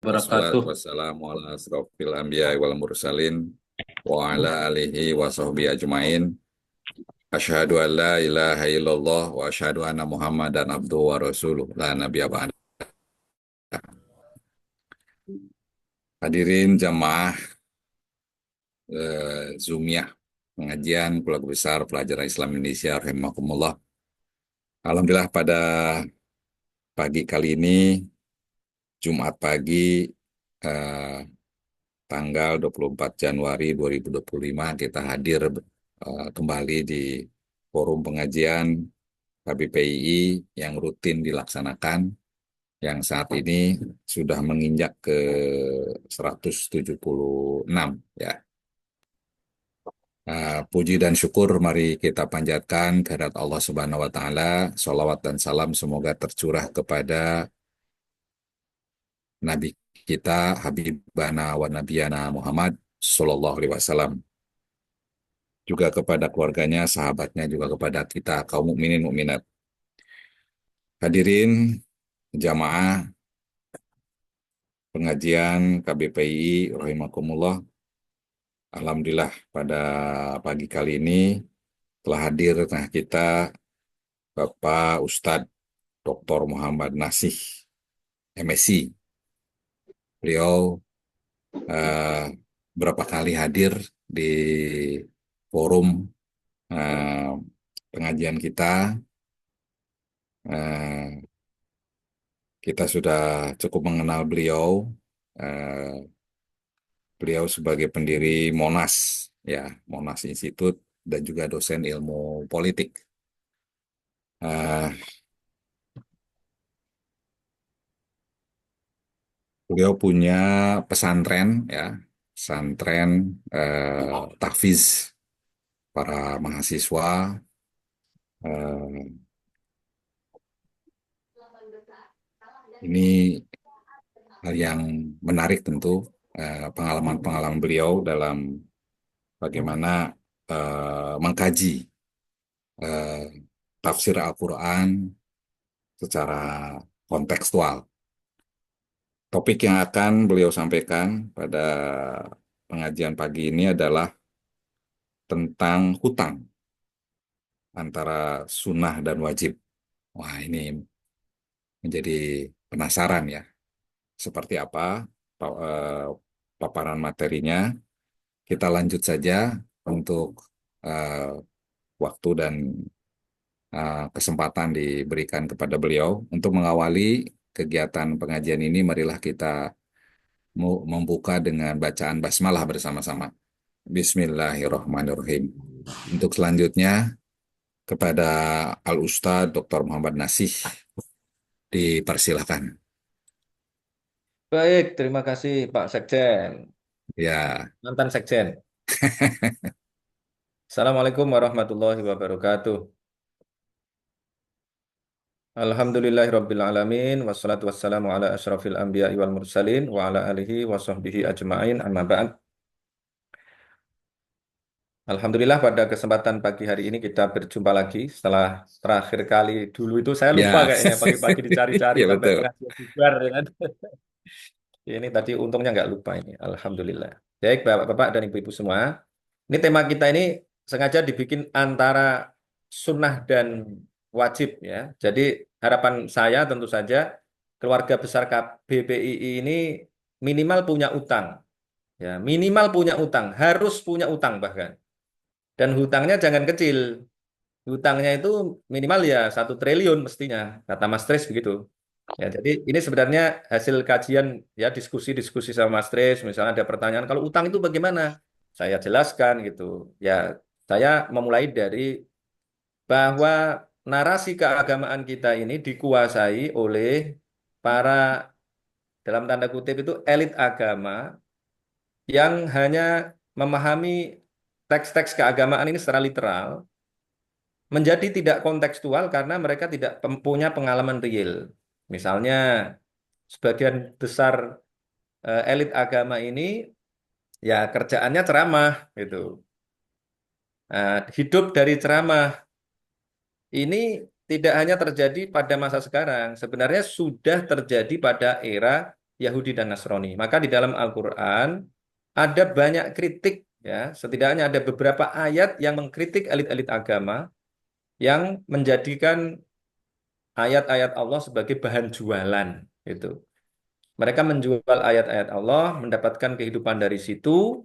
Wassalatu Wabarakatuh. wassalamu ala asrofil anbiya wal mursalin wa ala alihi wa sahbihi ajmain. Asyhadu an la ilaha illallah wa asyhadu anna Muhammadan abduhu wa rasuluh la nabiyya ba'da. Hadirin jamaah Zumiyah pengajian keluarga besar pelajaran Islam Indonesia rahimakumullah. Alhamdulillah pada pagi kali ini Jumat pagi eh, tanggal 24 Januari 2025 kita hadir kembali di forum pengajian KBPII yang rutin dilaksanakan yang saat ini sudah menginjak ke 176 ya. Puji dan syukur mari kita panjatkan kehadirat Allah Subhanahu wa taala. Sholawat dan salam semoga tercurah kepada Nabi kita Habibana wa Nabiyana Muhammad Sallallahu Alaihi Wasallam, juga kepada keluarganya, sahabatnya, juga kepada kita kaum mukminin mukminat. Hadirin jamaah pengajian KBPI rahimakumullah. Alhamdulillah pada pagi kali ini telah hadir kita Bapak Ustadz Dr. Muhammad Nasih MSc. Beliau eh, berapa kali hadir di forum eh, pengajian kita. Eh, kita sudah cukup mengenal beliau. Eh, Beliau sebagai pendiri Monas, ya, Monas Institute dan juga dosen ilmu politik. Eh, Beliau punya pesantren, ya, pesantren tahfiz para mahasiswa. Eh, ini hal yang menarik tentu, pengalaman-pengalaman beliau dalam bagaimana mengkaji eh, tafsir Al-Quran secara kontekstual. Topik yang akan beliau sampaikan pada pengajian pagi ini adalah tentang hutang antara sunnah dan wajib. Wah, ini menjadi penasaran ya. Seperti apa paparan materinya? Kita lanjut saja untuk eh, waktu dan kesempatan diberikan kepada beliau. Untuk mengawali kegiatan pengajian ini, marilah kita membuka dengan bacaan basmalah bersama-sama. Bismillahirrahmanirrahim. Untuk selanjutnya, kepada Al-Ustadz Dr. Muhammad Nasih, dipersilahkan. Baik, terima kasih Pak Sekjen, Ya, mantan Sekjen. Assalamualaikum warahmatullahi wabarakatuh. Alhamdulillahirabbil alamin wassalatu wassalamu ala asyrafil anbiya'i wal mursalin wa ala alihi wa sahbihi ajma'in amma ba'd. Alhamdulillah pada kesempatan pagi hari ini kita berjumpa lagi setelah terakhir kali dulu itu saya lupa ya, kayaknya pagi-pagi dicari-cari ya sampai betul. pengajian bubar ya kan. Ini tadi untungnya nggak lupa ini. Alhamdulillah. Baik Bapak-Bapak dan Ibu-Ibu semua. Ini tema kita ini sengaja dibikin antara sunnah dan wajib ya. Jadi harapan saya tentu saja keluarga besar KBPII ini minimal punya utang. Ya, minimal punya utang, harus punya utang bahkan. Dan hutangnya jangan kecil. Hutangnya itu minimal ya 1 triliun mestinya, kata Mas Tris begitu. Ya, jadi ini sebenarnya hasil kajian ya diskusi-diskusi sama Mas Tris, misalnya ada pertanyaan kalau utang itu bagaimana? Saya jelaskan gitu. Ya, saya memulai dari bahwa narasi keagamaan kita ini dikuasai oleh para dalam tanda kutip itu elit agama yang hanya memahami teks-teks keagamaan ini secara literal menjadi tidak kontekstual karena mereka tidak punya pengalaman real. Misalnya sebagian besar elit agama ini ya kerjaannya ceramah gitu. Hidup dari ceramah ini tidak hanya terjadi pada masa sekarang, sebenarnya sudah terjadi pada era Yahudi dan Nasrani. Maka di dalam Al-Quran ada banyak kritik, ya, setidaknya ada beberapa ayat yang mengkritik elit-elit agama yang menjadikan ayat-ayat Allah sebagai bahan jualan. Itu. Mereka menjual ayat-ayat Allah, mendapatkan kehidupan dari situ.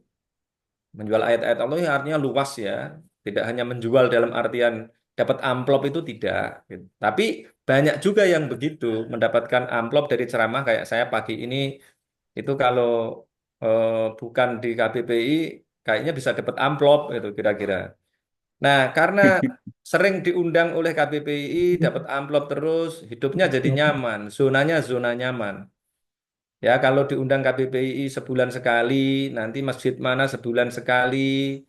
Menjual ayat-ayat Allah ya artinya luas ya. Tidak hanya menjual dalam artian dapat amplop itu tidak. Gitu. Tapi banyak juga yang begitu mendapatkan amplop dari ceramah kayak saya pagi ini itu kalau bukan di KBBI kayaknya bisa dapat amplop itu kira-kira. Nah, karena sering diundang oleh KBBI dapat amplop terus, hidupnya jadi nyaman, zonanya zona nyaman. Ya, kalau diundang KBBI sebulan sekali, nanti masjid mana sebulan sekali.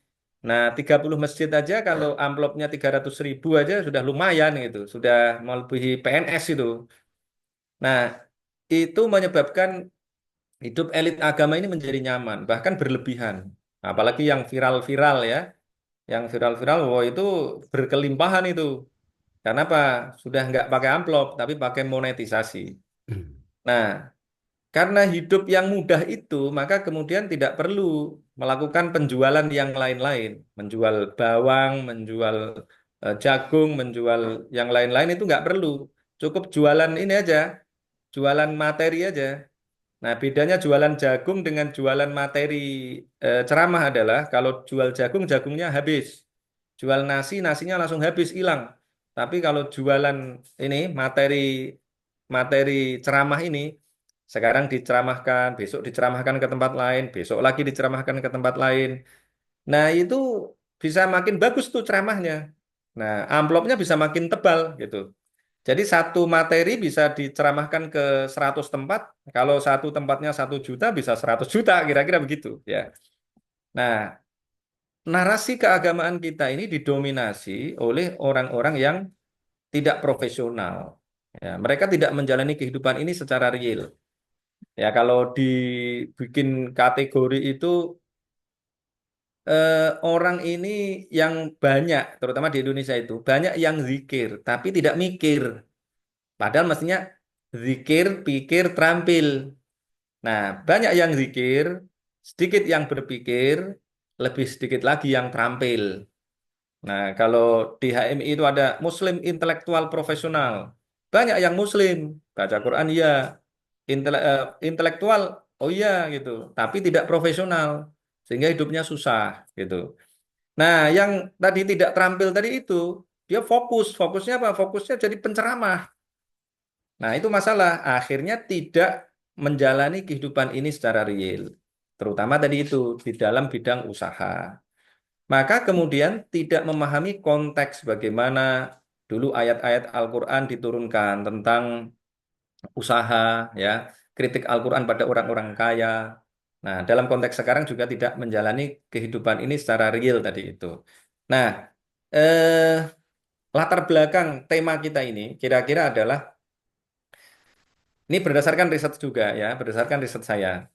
Nah, 30 masjid aja kalau amplopnya 300.000 aja sudah lumayan gitu. Sudah melebihi PNS itu. Nah, itu menyebabkan hidup elit agama ini menjadi nyaman, bahkan berlebihan. Apalagi yang viral-viral ya. Yang viral-viral, wah itu berkelimpahan itu. Karena apa? Sudah nggak pakai amplop, tapi pakai monetisasi. Nah, karena hidup yang mudah itu, maka kemudian tidak perlu melakukan penjualan yang lain-lain. Menjual bawang, menjual jagung, menjual yang lain-lain itu nggak perlu. Cukup jualan ini aja, jualan materi aja. Nah, bedanya jualan jagung dengan jualan materi ceramah adalah kalau jual jagung, jagungnya habis. Jual nasi, nasinya langsung habis, hilang. Tapi kalau jualan ini materi materi ceramah ini sekarang diceramahkan, besok diceramahkan ke tempat lain, besok lagi diceramahkan ke tempat lain. Nah, itu bisa makin bagus tuh ceramahnya. Nah, amplopnya bisa makin tebal gitu. Jadi satu materi bisa diceramahkan ke 100 tempat. Kalau satu tempatnya 1 juta, bisa 100 juta, kira-kira begitu. Ya. Nah, narasi keagamaan kita ini didominasi oleh orang-orang yang tidak profesional. Ya, mereka tidak menjalani kehidupan ini secara real. Ya, kalau dibikin kategori itu orang ini yang banyak, terutama di Indonesia itu, banyak yang zikir, tapi tidak mikir. Padahal mestinya zikir, pikir, terampil. Nah, banyak yang zikir, sedikit yang berpikir, lebih sedikit lagi yang terampil. Nah, kalau di HMI itu ada Muslim intelektual profesional. Banyak yang Muslim, baca Quran ya, intelektual, oh iya gitu, tapi tidak profesional, sehingga hidupnya susah gitu. Nah, yang tadi tidak terampil tadi itu, dia fokusnya apa? Fokusnya jadi penceramah. Nah, itu masalah. Akhirnya tidak menjalani kehidupan ini secara real. Terutama tadi itu, di dalam bidang usaha. Maka kemudian tidak memahami konteks bagaimana dulu ayat-ayat Al-Quran diturunkan tentang usaha, ya, kritik Al-Quran pada orang-orang kaya. Nah, dalam konteks sekarang juga tidak menjalani kehidupan ini secara real tadi itu. Nah, eh, latar belakang tema kita ini kira-kira adalah ini berdasarkan riset juga ya, berdasarkan riset saya.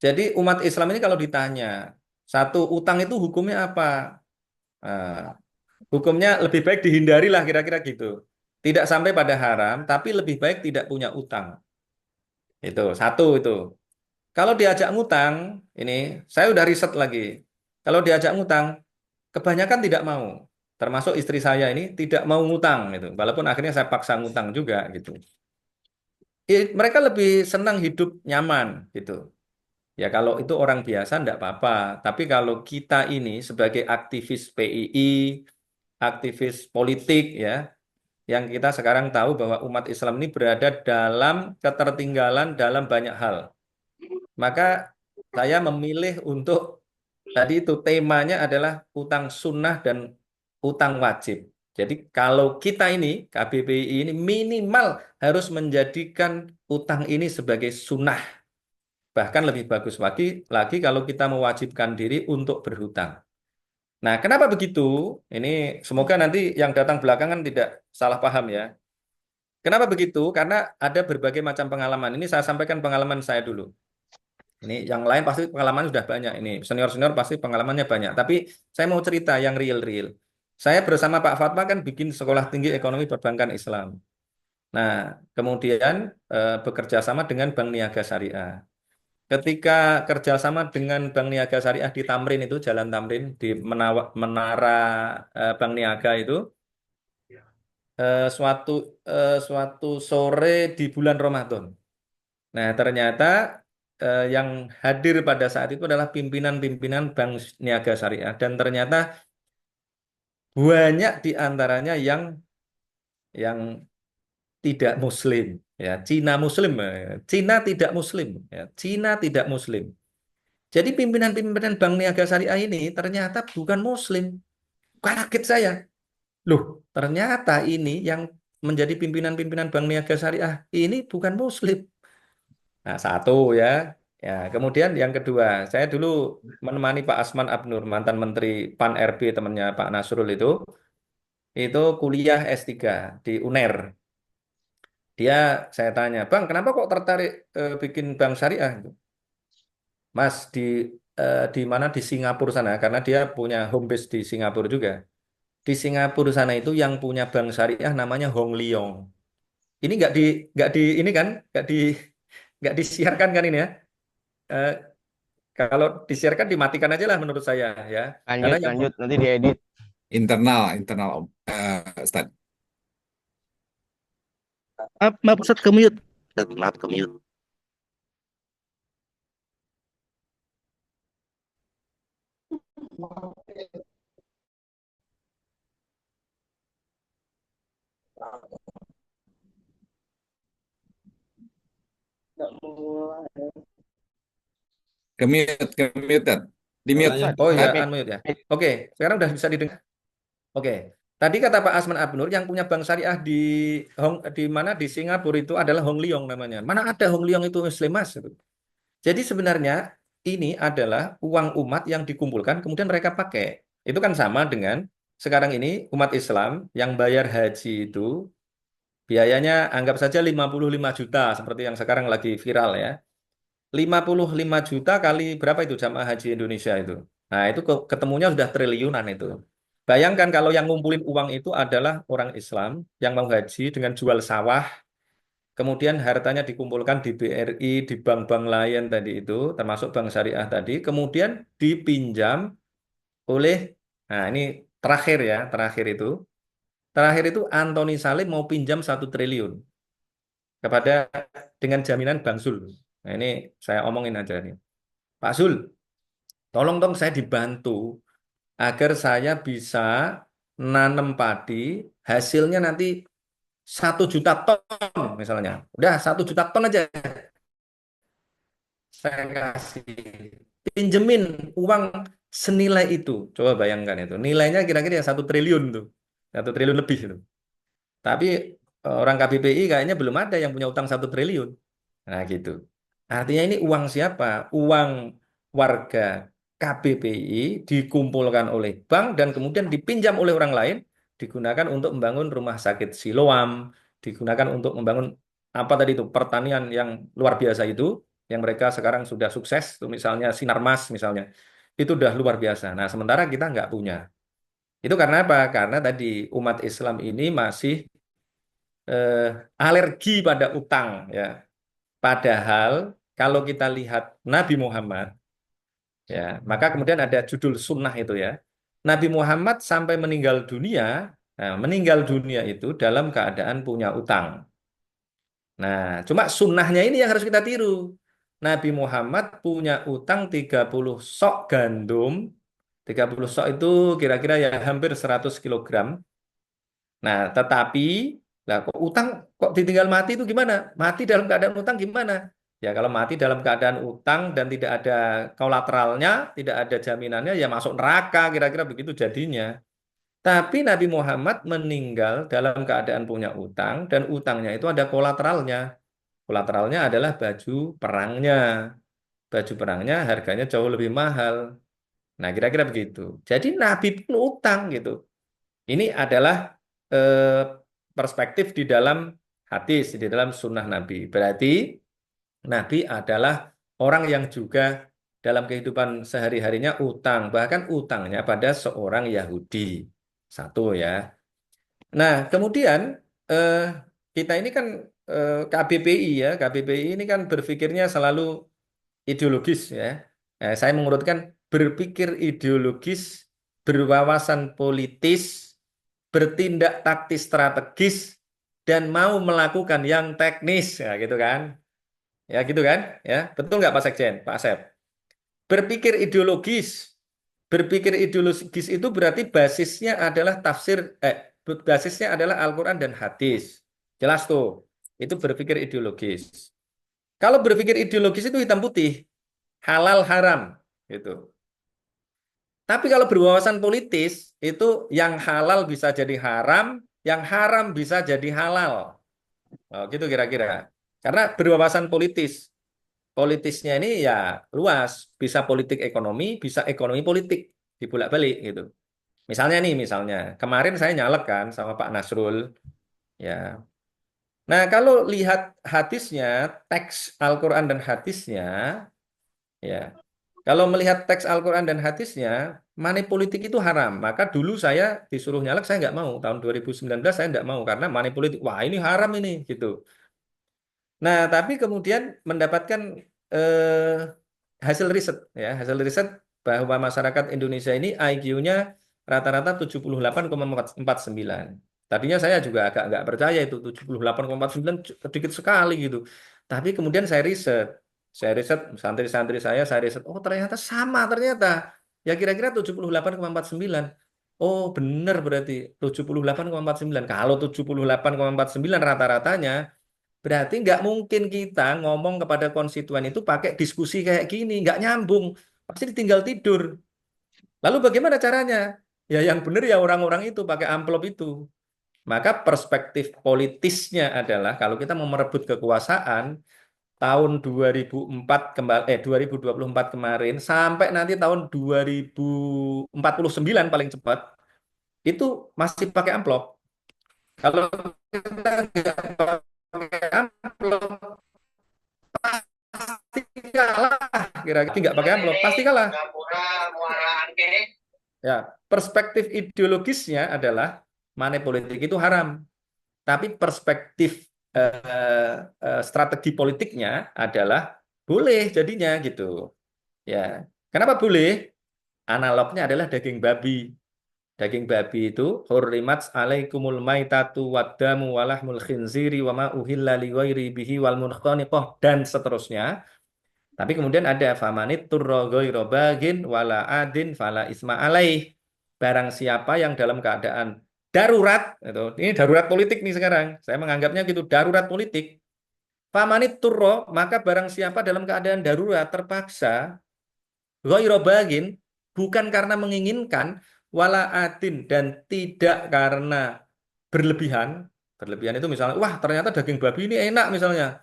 Jadi umat Islam ini kalau ditanya, satu utang itu hukumnya apa? Nah, hukumnya lebih baik dihindari lah kira-kira gitu. Tidak sampai pada haram, tapi lebih baik tidak punya utang. Itu satu itu. Kalau diajak ngutang, ini saya udah riset lagi. Kalau diajak ngutang, kebanyakan tidak mau. Termasuk istri saya ini tidak mau ngutang gitu. Walaupun akhirnya saya paksa ngutang juga gitu. Mereka lebih senang hidup nyaman gitu. Ya kalau itu orang biasa enggak apa-apa. Tapi kalau kita ini sebagai aktivis PII, aktivis politik ya, yang kita sekarang tahu bahwa umat Islam ini berada dalam ketertinggalan dalam banyak hal. Maka saya memilih untuk tadi itu temanya adalah utang sunnah dan utang wajib. Jadi kalau kita ini KBBI ini minimal harus menjadikan utang ini sebagai sunnah. Bahkan lebih bagus lagi kalau kita mewajibkan diri untuk berhutang. Nah, kenapa begitu? Ini semoga nanti yang datang belakangan tidak salah paham ya. Kenapa begitu? Karena ada berbagai macam pengalaman. Ini saya sampaikan pengalaman saya dulu. Ini yang lain pasti pengalaman sudah banyak. Ini senior-senior pasti pengalamannya banyak. Tapi saya mau cerita yang real-real. Saya bersama Pak Fatma kan bikin Sekolah Tinggi Ekonomi Perbankan Islam. Nah, kemudian bekerja sama dengan Bank Niaga Syariah. Ketika kerjasama dengan Bank Niaga Syariah di Tamrin itu, Jalan Tamrin, di Menara Bank Niaga itu, eh, suatu suatu sore di bulan Ramadan. Nah, ternyata yang hadir pada saat itu adalah pimpinan-pimpinan Bank Niaga Syariah. Dan ternyata banyak di antaranya yang tidak Muslim. Ya, Cina Muslim, Cina tidak Muslim, ya, Cina tidak Muslim. Jadi pimpinan-pimpinan Bank Niaga Syariah ini ternyata bukan Muslim. Kaget saya. Loh, ternyata ini yang menjadi pimpinan-pimpinan Bank Niaga Syariah ini bukan Muslim. Nah, satu ya. Ya, kemudian yang kedua, saya dulu menemani Pak Asman Abnur, mantan Menteri Pan RB temannya Pak Nasrul itu kuliah S3 di UNER. Dia saya tanya, "Bang, kenapa kok tertarik bikin bank syariah?" Mas di mana di Singapura sana karena dia punya home base di Singapura juga. Di Singapura sana itu yang punya bank syariah namanya Hong Leong. Ini nggak di ini kan nggak disiarkan kan ini ya. Eh, Kalau disiarkan dimatikan aja lah menurut saya ya. Karena Lanjut, yang lanjut. Nanti diedit. Internal, Ustaz. Maaf, maaf Ustaz, ke mute. Maaf, ke mute. Ke mute, Tat. Di Mute, mute. Ustaz. oh ya Tat. unmute ya. Oke, sekarang udah bisa didengar. Oke. Tadi kata Pak Asman Abnur yang punya bank syariah di mana di Singapura itu adalah Hong Leong namanya. Mana ada Hong Leong itu Muslim Mas? Jadi sebenarnya ini adalah uang umat yang dikumpulkan kemudian mereka pakai. Itu kan sama dengan sekarang ini umat Islam yang bayar haji itu biayanya anggap saja 55 juta seperti yang sekarang lagi viral ya. 55 juta kali berapa itu jamaah haji Indonesia itu? Nah, itu ketemunya sudah triliunan itu. Bayangkan kalau yang ngumpulin uang itu adalah orang Islam yang mau haji dengan jual sawah, kemudian hartanya dikumpulkan di BRI, di bank-bank lain tadi itu, termasuk bank syariah tadi, kemudian dipinjam oleh, nah ini terakhir ya, terakhir itu Antoni Salim mau pinjam 1 triliun kepada dengan jaminan Bang Zul. Nah ini saya omongin aja nih. Pak Zul, tolong dong saya dibantu agar saya bisa nanam padi, hasilnya nanti 1 juta ton misalnya. Udah 1 juta ton aja saya kasih. Pinjemin uang senilai itu. Coba bayangkan itu. Nilainya kira-kira ya 1 triliun tuh. 1 triliun lebih itu. Tapi orang KBPI kayaknya belum ada yang punya utang 1 triliun. Nah gitu. Artinya ini uang siapa? Uang warga KBPI dikumpulkan oleh bank dan kemudian dipinjam oleh orang lain, digunakan untuk membangun rumah sakit Siloam, digunakan untuk membangun apa tadi itu pertanian yang luar biasa itu, yang mereka sekarang sudah sukses, tuh misalnya Sinarmas misalnya, itu udah luar biasa. Nah sementara kita nggak punya. Itu karena apa? Karena tadi umat Islam ini masih eh, alergi pada utang ya. Padahal kalau kita lihat Nabi Muhammad ya, maka kemudian ada judul sunnah itu ya. Nabi Muhammad sampai meninggal dunia, nah, meninggal dunia itu dalam keadaan punya utang. Nah, cuma sunnahnya ini yang harus kita tiru. Nabi Muhammad punya utang 30 sok gandum. 30 sok itu kira-kira ya hampir 100 kilogram. Nah, tetapi lah kok utang kok ditinggal mati itu gimana? Mati dalam keadaan utang gimana? Ya kalau mati dalam keadaan utang dan tidak ada kolateralnya, tidak ada jaminannya, ya masuk neraka kira-kira begitu jadinya. Tapi Nabi Muhammad meninggal dalam keadaan punya utang dan utangnya itu ada kolateralnya. Kolateralnya adalah baju perangnya. Baju perangnya harganya jauh lebih mahal. Nah, kira-kira begitu. Jadi Nabi pun utang gitu. Ini adalah eh, perspektif di dalam hadis, di dalam sunnah Nabi. Berarti Nabi adalah orang yang juga dalam kehidupan sehari-harinya utang, bahkan utangnya pada seorang Yahudi. Satu ya. Nah, kemudian eh, kita ini kan KBPI ya, KBPI ini kan berpikirnya selalu ideologis ya. Saya mengurutkan berpikir ideologis, berwawasan politis, bertindak taktis strategis, dan mau melakukan yang teknis, ya gitu kan? Ya gitu kan? Ya betul nggak Pak Sekjen, Pak Asep? Berpikir ideologis, berpikir ideologis itu berarti basisnya adalah basisnya adalah Al-Quran dan hadis. Jelas tuh, itu berpikir ideologis. Kalau berpikir ideologis itu hitam putih, halal haram gitu. Tapi kalau berwawasan politis itu yang halal bisa jadi haram, yang haram bisa jadi halal. Oh, gitu kira-kira. Karena berwawasan politis, politisnya ini ya luas, bisa politik ekonomi, bisa ekonomi politik, dibolak-balik gitu. Misalnya nih, misalnya kemarin saya nyalek kan sama Pak Nasrul, ya. Nah, kalau lihat hadisnya, teks Al-Quran dan hadisnya, ya. Kalau melihat teks Al-Quran dan hadisnya, money politik itu haram. Maka dulu saya disuruh nyalek, saya nggak mau. Tahun 2019 saya nggak mau karena money politik, wah ini haram ini, gitu. Nah, tapi kemudian mendapatkan eh, hasil riset, ya, hasil riset bahwa masyarakat Indonesia ini IQ-nya rata-rata 78,49. Tadinya saya juga agak nggak percaya itu 78,49 sedikit sekali gitu. Tapi kemudian saya riset santri-santri saya riset, oh ternyata sama ternyata. Ya kira-kira 78,49. Oh benar berarti 78,49. Kalau 78,49 rata-ratanya, berarti nggak mungkin kita ngomong kepada konstituen itu pakai diskusi kayak gini, nggak nyambung. Pasti ditinggal tidur. Lalu bagaimana caranya? Ya yang benar ya orang-orang itu pakai amplop itu. Maka perspektif politisnya adalah kalau kita mau merebut kekuasaan tahun 2004 kembali 2024 kemarin sampai nanti tahun 2049 paling cepat itu masih pakai amplop. Kalau kita nggak pakai amplop pasti kalah, kira-kira nggak pakai amplop pasti kalah. Ya, perspektif ideologisnya adalah money politik itu haram, tapi perspektif strategi politiknya adalah boleh jadinya gitu. Ya, kenapa boleh? Analognya adalah daging babi. Daging babi itu hurrimat alaikumul maitatu waddamu walahmul khinziri wa ma uhilla li ghairi bihi wal munkhaniqah dan seterusnya. Tapi kemudian ada famanit turro ghaira bagin wala adin fala isma alaih. Barang siapa yang dalam keadaan darurat, itu ini darurat politik nih sekarang. Saya menganggapnya gitu, darurat politik. Famanit turro, maka barang siapa dalam keadaan darurat terpaksa ghaira bagin, bukan karena menginginkan wala adin dan tidak karena berlebihan. Berlebihan itu misalnya, wah ternyata daging babi ini enak misalnya.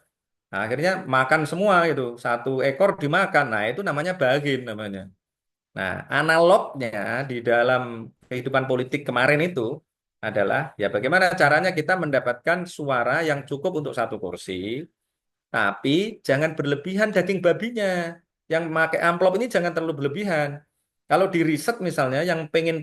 Nah, akhirnya makan semua itu, satu ekor dimakan. Nah, itu namanya bagin namanya. Nah, analognya di dalam kehidupan politik kemarin itu adalah ya bagaimana caranya kita mendapatkan suara yang cukup untuk satu kursi, tapi jangan berlebihan daging babinya. Yang memakai amplop ini jangan terlalu berlebihan. Kalau di riset misalnya yang pengen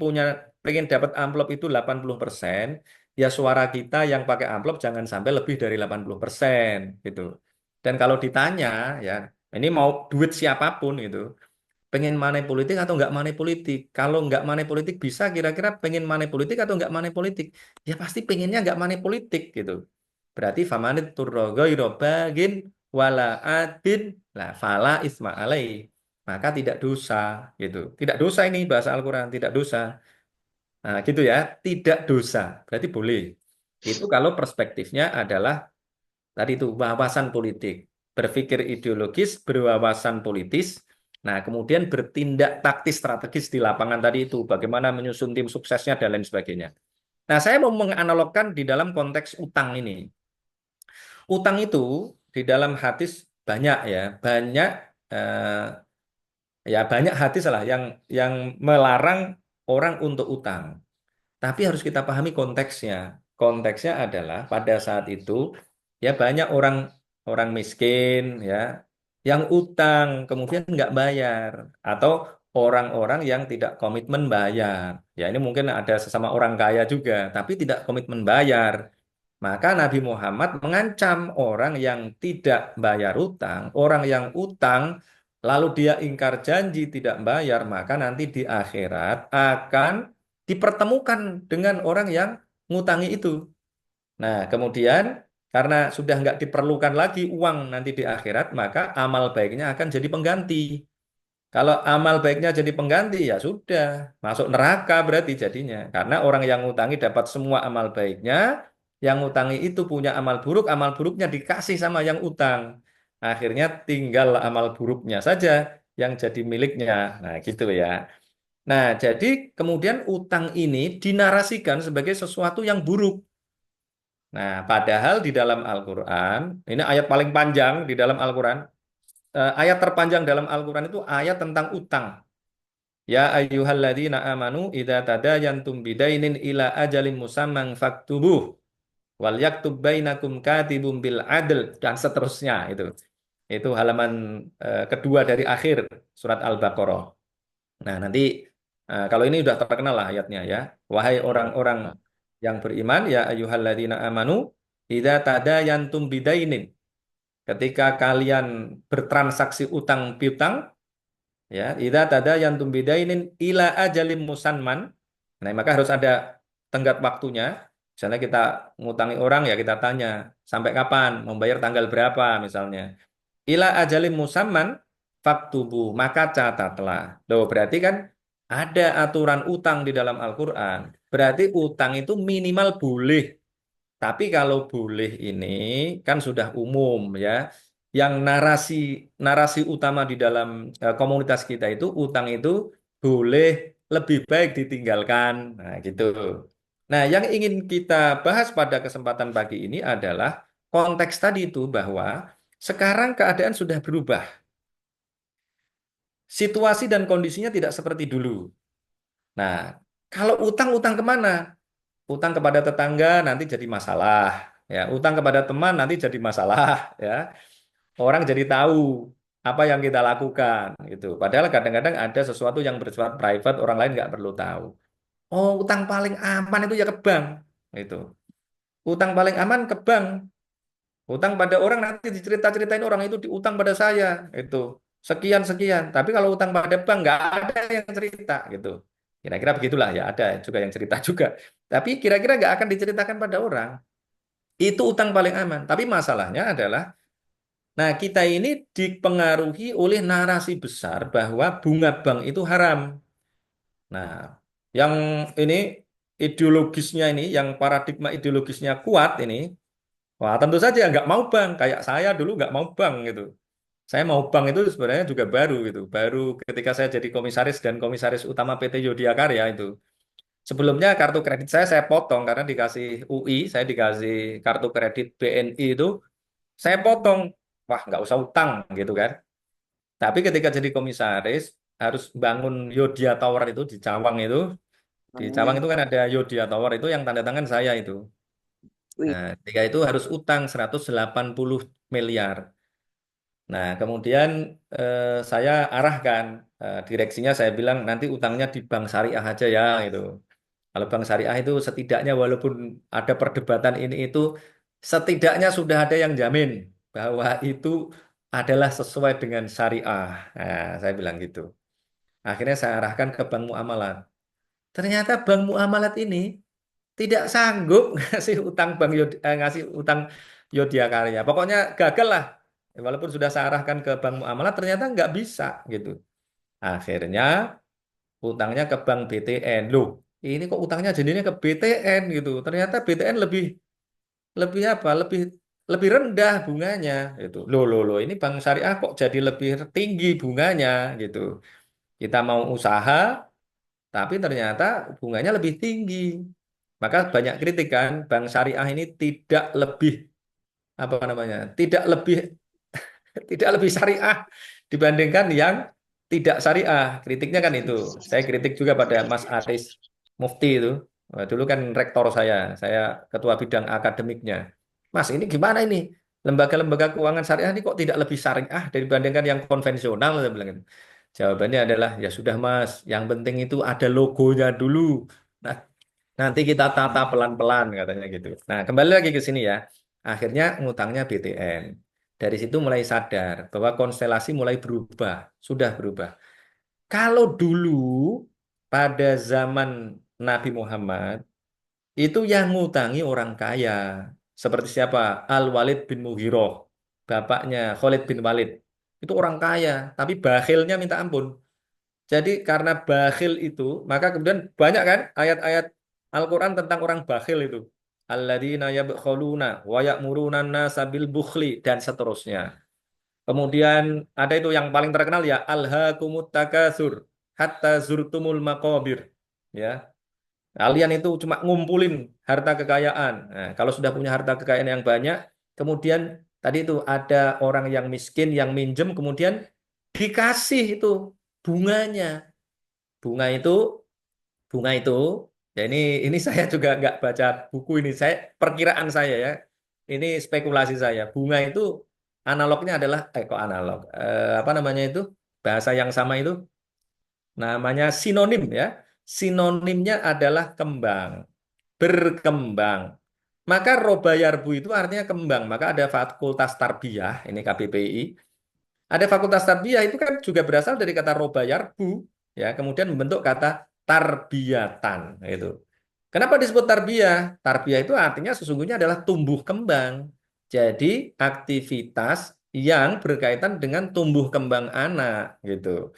dapat amplop itu 80%, ya suara kita yang pakai amplop jangan sampai lebih dari 80% gitu. Dan kalau ditanya ya, ini mau duit siapapun gitu, pengen money politik atau nggak money politik? Kalau nggak money politik bisa kira-kira pengen money politik atau nggak money politik? Ya pasti pengennya nggak money politik gitu. Berarti famanit turro ghaira bagin wala adin lah fala isma alaih. Maka tidak dosa gitu. Tidak dosa ini bahasa Al-Quran, tidak dosa. Nah, gitu ya, tidak dosa. Berarti boleh. Itu kalau perspektifnya adalah tadi itu wawasan politik, berpikir ideologis, berwawasan politis. Nah, kemudian bertindak taktis strategis di lapangan tadi itu, bagaimana menyusun tim suksesnya dan lain sebagainya. Nah, saya mau menganalogkan di dalam konteks utang ini. Utang itu di dalam hadis banyak ya, banyak eh, ya banyak hadis lah yang melarang orang untuk utang. Tapi harus kita pahami konteksnya. Konteksnya adalah pada saat itu ya banyak orang orang miskin ya yang utang kemudian nggak bayar atau orang-orang yang tidak komitmen bayar. Ya ini mungkin ada sesama orang kaya juga tapi tidak komitmen bayar. Maka Nabi Muhammad mengancam orang yang tidak bayar utang, orang yang utang lalu dia ingkar janji tidak bayar, maka nanti di akhirat akan dipertemukan dengan orang yang ngutangi itu. Nah, kemudian karena sudah nggak diperlukan lagi uang nanti di akhirat, maka amal baiknya akan jadi pengganti. Kalau amal baiknya jadi pengganti, ya sudah, masuk neraka berarti jadinya. Karena orang yang ngutangi dapat semua amal baiknya, yang ngutangi itu punya amal buruknya dikasih sama yang utang. Akhirnya tinggal amal buruknya saja yang jadi miliknya. Nah, gitu ya. Nah, jadi kemudian utang ini dinarasikan sebagai sesuatu yang buruk. Nah, padahal di dalam Al-Quran, ini ayat paling panjang di dalam Al-Quran, ayat terpanjang dalam Al-Quran itu ayat tentang utang. Ya ayyuhalladzina amanu idza tadayantum bidainin ila ajalin musamman faktubuh wal yaktub bainakum katibum bil adl dan seterusnya itu. Itu halaman kedua dari akhir surat Al-Baqarah. Nah, nanti kalau ini udah terkenal lah ayatnya ya. Wahai orang-orang yang beriman, ya ayyuhalladzina amanu idza tadayantum bidainin. Ketika kalian bertransaksi utang piutang, ya idza tadayantum bidainin ila ajalim musamman, nah maka harus ada tenggat waktunya. Misalnya kita ngutangi orang ya kita tanya sampai kapan membayar tanggal berapa misalnya ila ajalim musamman faktubu maka catatlah. Loh berarti kan ada aturan utang di dalam Al-Qur'an, berarti utang itu minimal boleh, tapi kalau boleh ini kan sudah umum ya. Yang narasi utama di dalam komunitas kita itu utang itu boleh lebih baik ditinggalkan. Nah, gitu. Nah, yang ingin kita bahas pada kesempatan pagi ini adalah konteks tadi itu bahwa sekarang keadaan sudah berubah. Situasi dan kondisinya tidak seperti dulu. Nah, kalau utang-utang kemana? Utang kepada tetangga nanti jadi masalah. Ya, utang kepada teman nanti jadi masalah. Ya, orang jadi tahu apa yang kita lakukan gitu. Padahal kadang-kadang ada sesuatu yang bersifat private, orang lain nggak perlu tahu. Oh, utang paling aman itu ya ke bank. Itu. Utang paling aman ke bank. Utang pada orang nanti dicerita-ceritain orang itu diutang pada saya. Itu. Sekian-sekian. Tapi kalau utang pada bank nggak ada yang cerita gitu. Kira-kira begitulah ya. Ada juga yang cerita juga. Tapi kira-kira nggak akan diceritakan pada orang. Itu utang paling aman. Tapi masalahnya adalah nah, kita ini dipengaruhi oleh narasi besar bahwa bunga bank itu haram. Nah, yang ini ideologisnya ini, yang paradigma ideologisnya kuat ini, wah tentu saja nggak mau bank. Kayak saya dulu nggak mau bank gitu. Saya mau bank itu sebenarnya juga baru gitu. Baru ketika saya jadi komisaris dan komisaris utama PT Yodiya Karya itu. Sebelumnya kartu kredit saya potong karena dikasih UI, saya dikasih kartu kredit BNI itu, saya potong. Wah, nggak usah utang gitu kan. Tapi ketika jadi komisaris harus bangun Yodia Tower itu di Cawang itu. Di Cawang itu kan ada Yodia Tower itu yang tanda tangan saya itu. Nah, ketika itu harus utang 180 miliar. Nah, kemudian saya arahkan direksinya saya bilang nanti utangnya di bank syariah aja ya gitu. Kalau bank syariah itu setidaknya walaupun ada perdebatan ini itu setidaknya sudah ada yang jamin bahwa itu adalah sesuai dengan syariah. Nah, saya bilang gitu. Akhirnya saya arahkan ke bank muamalat. Ternyata bank muamalat ini tidak sanggup ngasih utang ngasih utang Yodiya Karya. Pokoknya gagal lah. Walaupun sudah saya arahkan ke bank muamalat ternyata nggak bisa gitu. Akhirnya utangnya ke bank BTN. Loh, ini kok utangnya jadinya ke BTN gitu. Ternyata BTN lebih lebih apa? Lebih rendah bunganya gitu. Loh, ini bank syariah kok jadi lebih tinggi bunganya gitu. Kita mau usaha tapi ternyata bunganya lebih tinggi. Maka banyak kritik kan, bank syariah ini tidak lebih apa namanya? Tidak lebih tidak lebih syariah dibandingkan yang tidak syariah. Kritiknya kan itu. Saya kritik juga pada Mas Aris Mufti itu. Wah, dulu kan rektor saya ketua bidang akademiknya. Mas, ini gimana ini? Lembaga-lembaga keuangan syariah ini kok tidak lebih syariah dibandingkan yang konvensional? Saya bilang gitu. Jawabannya adalah ya sudah Mas, yang penting itu ada logonya dulu. Nah, Nanti kita tata pelan-pelan katanya gitu. Nah, kembali lagi ke sini ya. Akhirnya ngutangnya BTN. Dari situ mulai sadar bahwa konstelasi mulai berubah, sudah berubah. Kalau dulu pada zaman Nabi Muhammad itu yang ngutangi orang kaya. Seperti siapa? Al-Walid bin Mughirah, bapaknya Khalid bin Walid. Itu orang kaya, tapi bakhilnya minta ampun. Jadi karena bakhil itu, maka kemudian banyak kan ayat-ayat Al-Quran tentang orang bakhil itu. Alladzina yabkhaluna wa ya'muruna an-nasa bil bukhli dan seterusnya. Kemudian ada itu yang paling terkenal ya alhaakumut takatsur hatta zurtumul maqabir. Ya, kalian itu cuma ngumpulin harta kekayaan. Nah, kalau sudah punya harta kekayaan yang banyak, kemudian tadi itu ada orang yang miskin yang minjem kemudian dikasih itu bunganya. Bunga itu, bunga itu, ya ini saya juga nggak baca buku ini, saya perkiraan saya ya, ini spekulasi saya. Bunga itu analognya adalah, kok analog, apa namanya itu, bahasa yang sama itu, namanya sinonim ya. Sinonimnya adalah kembang, berkembang. Maka robayarbu itu artinya kembang. Maka ada fakultas tarbiyah, ini KBPI. Ada fakultas tarbiyah itu kan juga berasal dari kata robayarbu, ya, kemudian membentuk kata tarbiyatan itu. Kenapa disebut tarbiyah? Tarbiyah itu artinya sesungguhnya adalah tumbuh kembang. Jadi aktivitas yang berkaitan dengan tumbuh kembang anak gitu.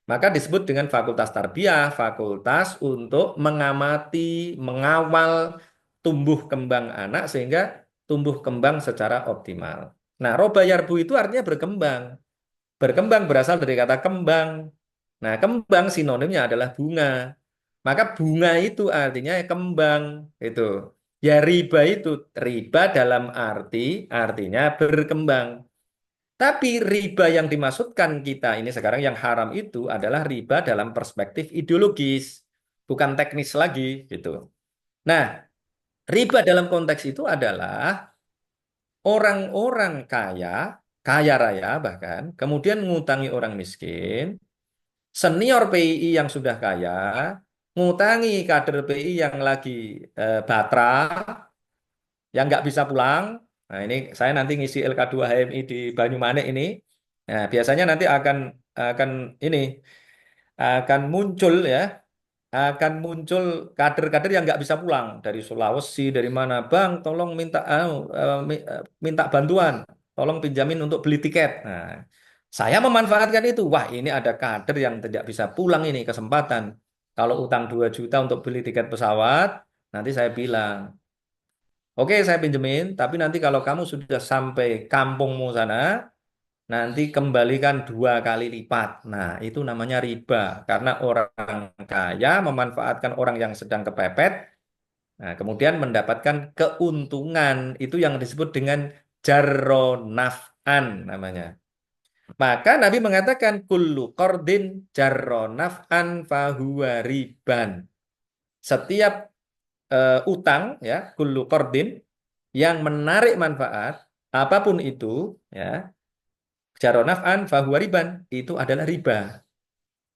Maka disebut dengan fakultas tarbiyah, fakultas untuk mengamati, mengawal tumbuh kembang anak sehingga tumbuh kembang secara optimal. Nah, robayarbu itu artinya berkembang. Berkembang berasal dari kata kembang. Nah, kembang sinonimnya adalah bunga. Maka bunga itu artinya kembang itu. Ya riba dalam artinya berkembang. Tapi riba yang dimaksudkan kita ini sekarang yang haram itu adalah riba dalam perspektif ideologis, bukan teknis lagi gitu. Nah, riba dalam konteks itu adalah orang-orang kaya, kaya raya bahkan, kemudian ngutangi orang miskin, senior PII yang sudah kaya, ngutangi kader PII yang lagi batra, yang nggak bisa pulang. Nah, ini saya nanti ngisi LK2 HMI di Banyumanik ini. Nah, biasanya nanti akan ini akan muncul ya, akan muncul kader-kader yang nggak bisa pulang dari Sulawesi, dari mana, Bang, tolong minta bantuan, tolong pinjamin untuk beli tiket. Nah, saya memanfaatkan itu. Wah, ini ada kader yang tidak bisa pulang ini kesempatan. Kalau utang 2 juta untuk beli tiket pesawat, nanti saya bilang, oke, saya pinjemin, tapi nanti kalau kamu sudah sampai kampungmu sana, nanti kembalikan 2 kali lipat. Nah, itu namanya riba. Karena orang kaya memanfaatkan orang yang sedang kepepet, nah, kemudian mendapatkan keuntungan. Itu yang disebut dengan jarronaf'an namanya. Maka Nabi mengatakan, kullu qardin jarronaf'an fahuwa riban. Setiap utang, ya, kullu qardin, yang menarik manfaat, apapun itu, ya, jaronaf'an fahuwa riban, itu adalah riba.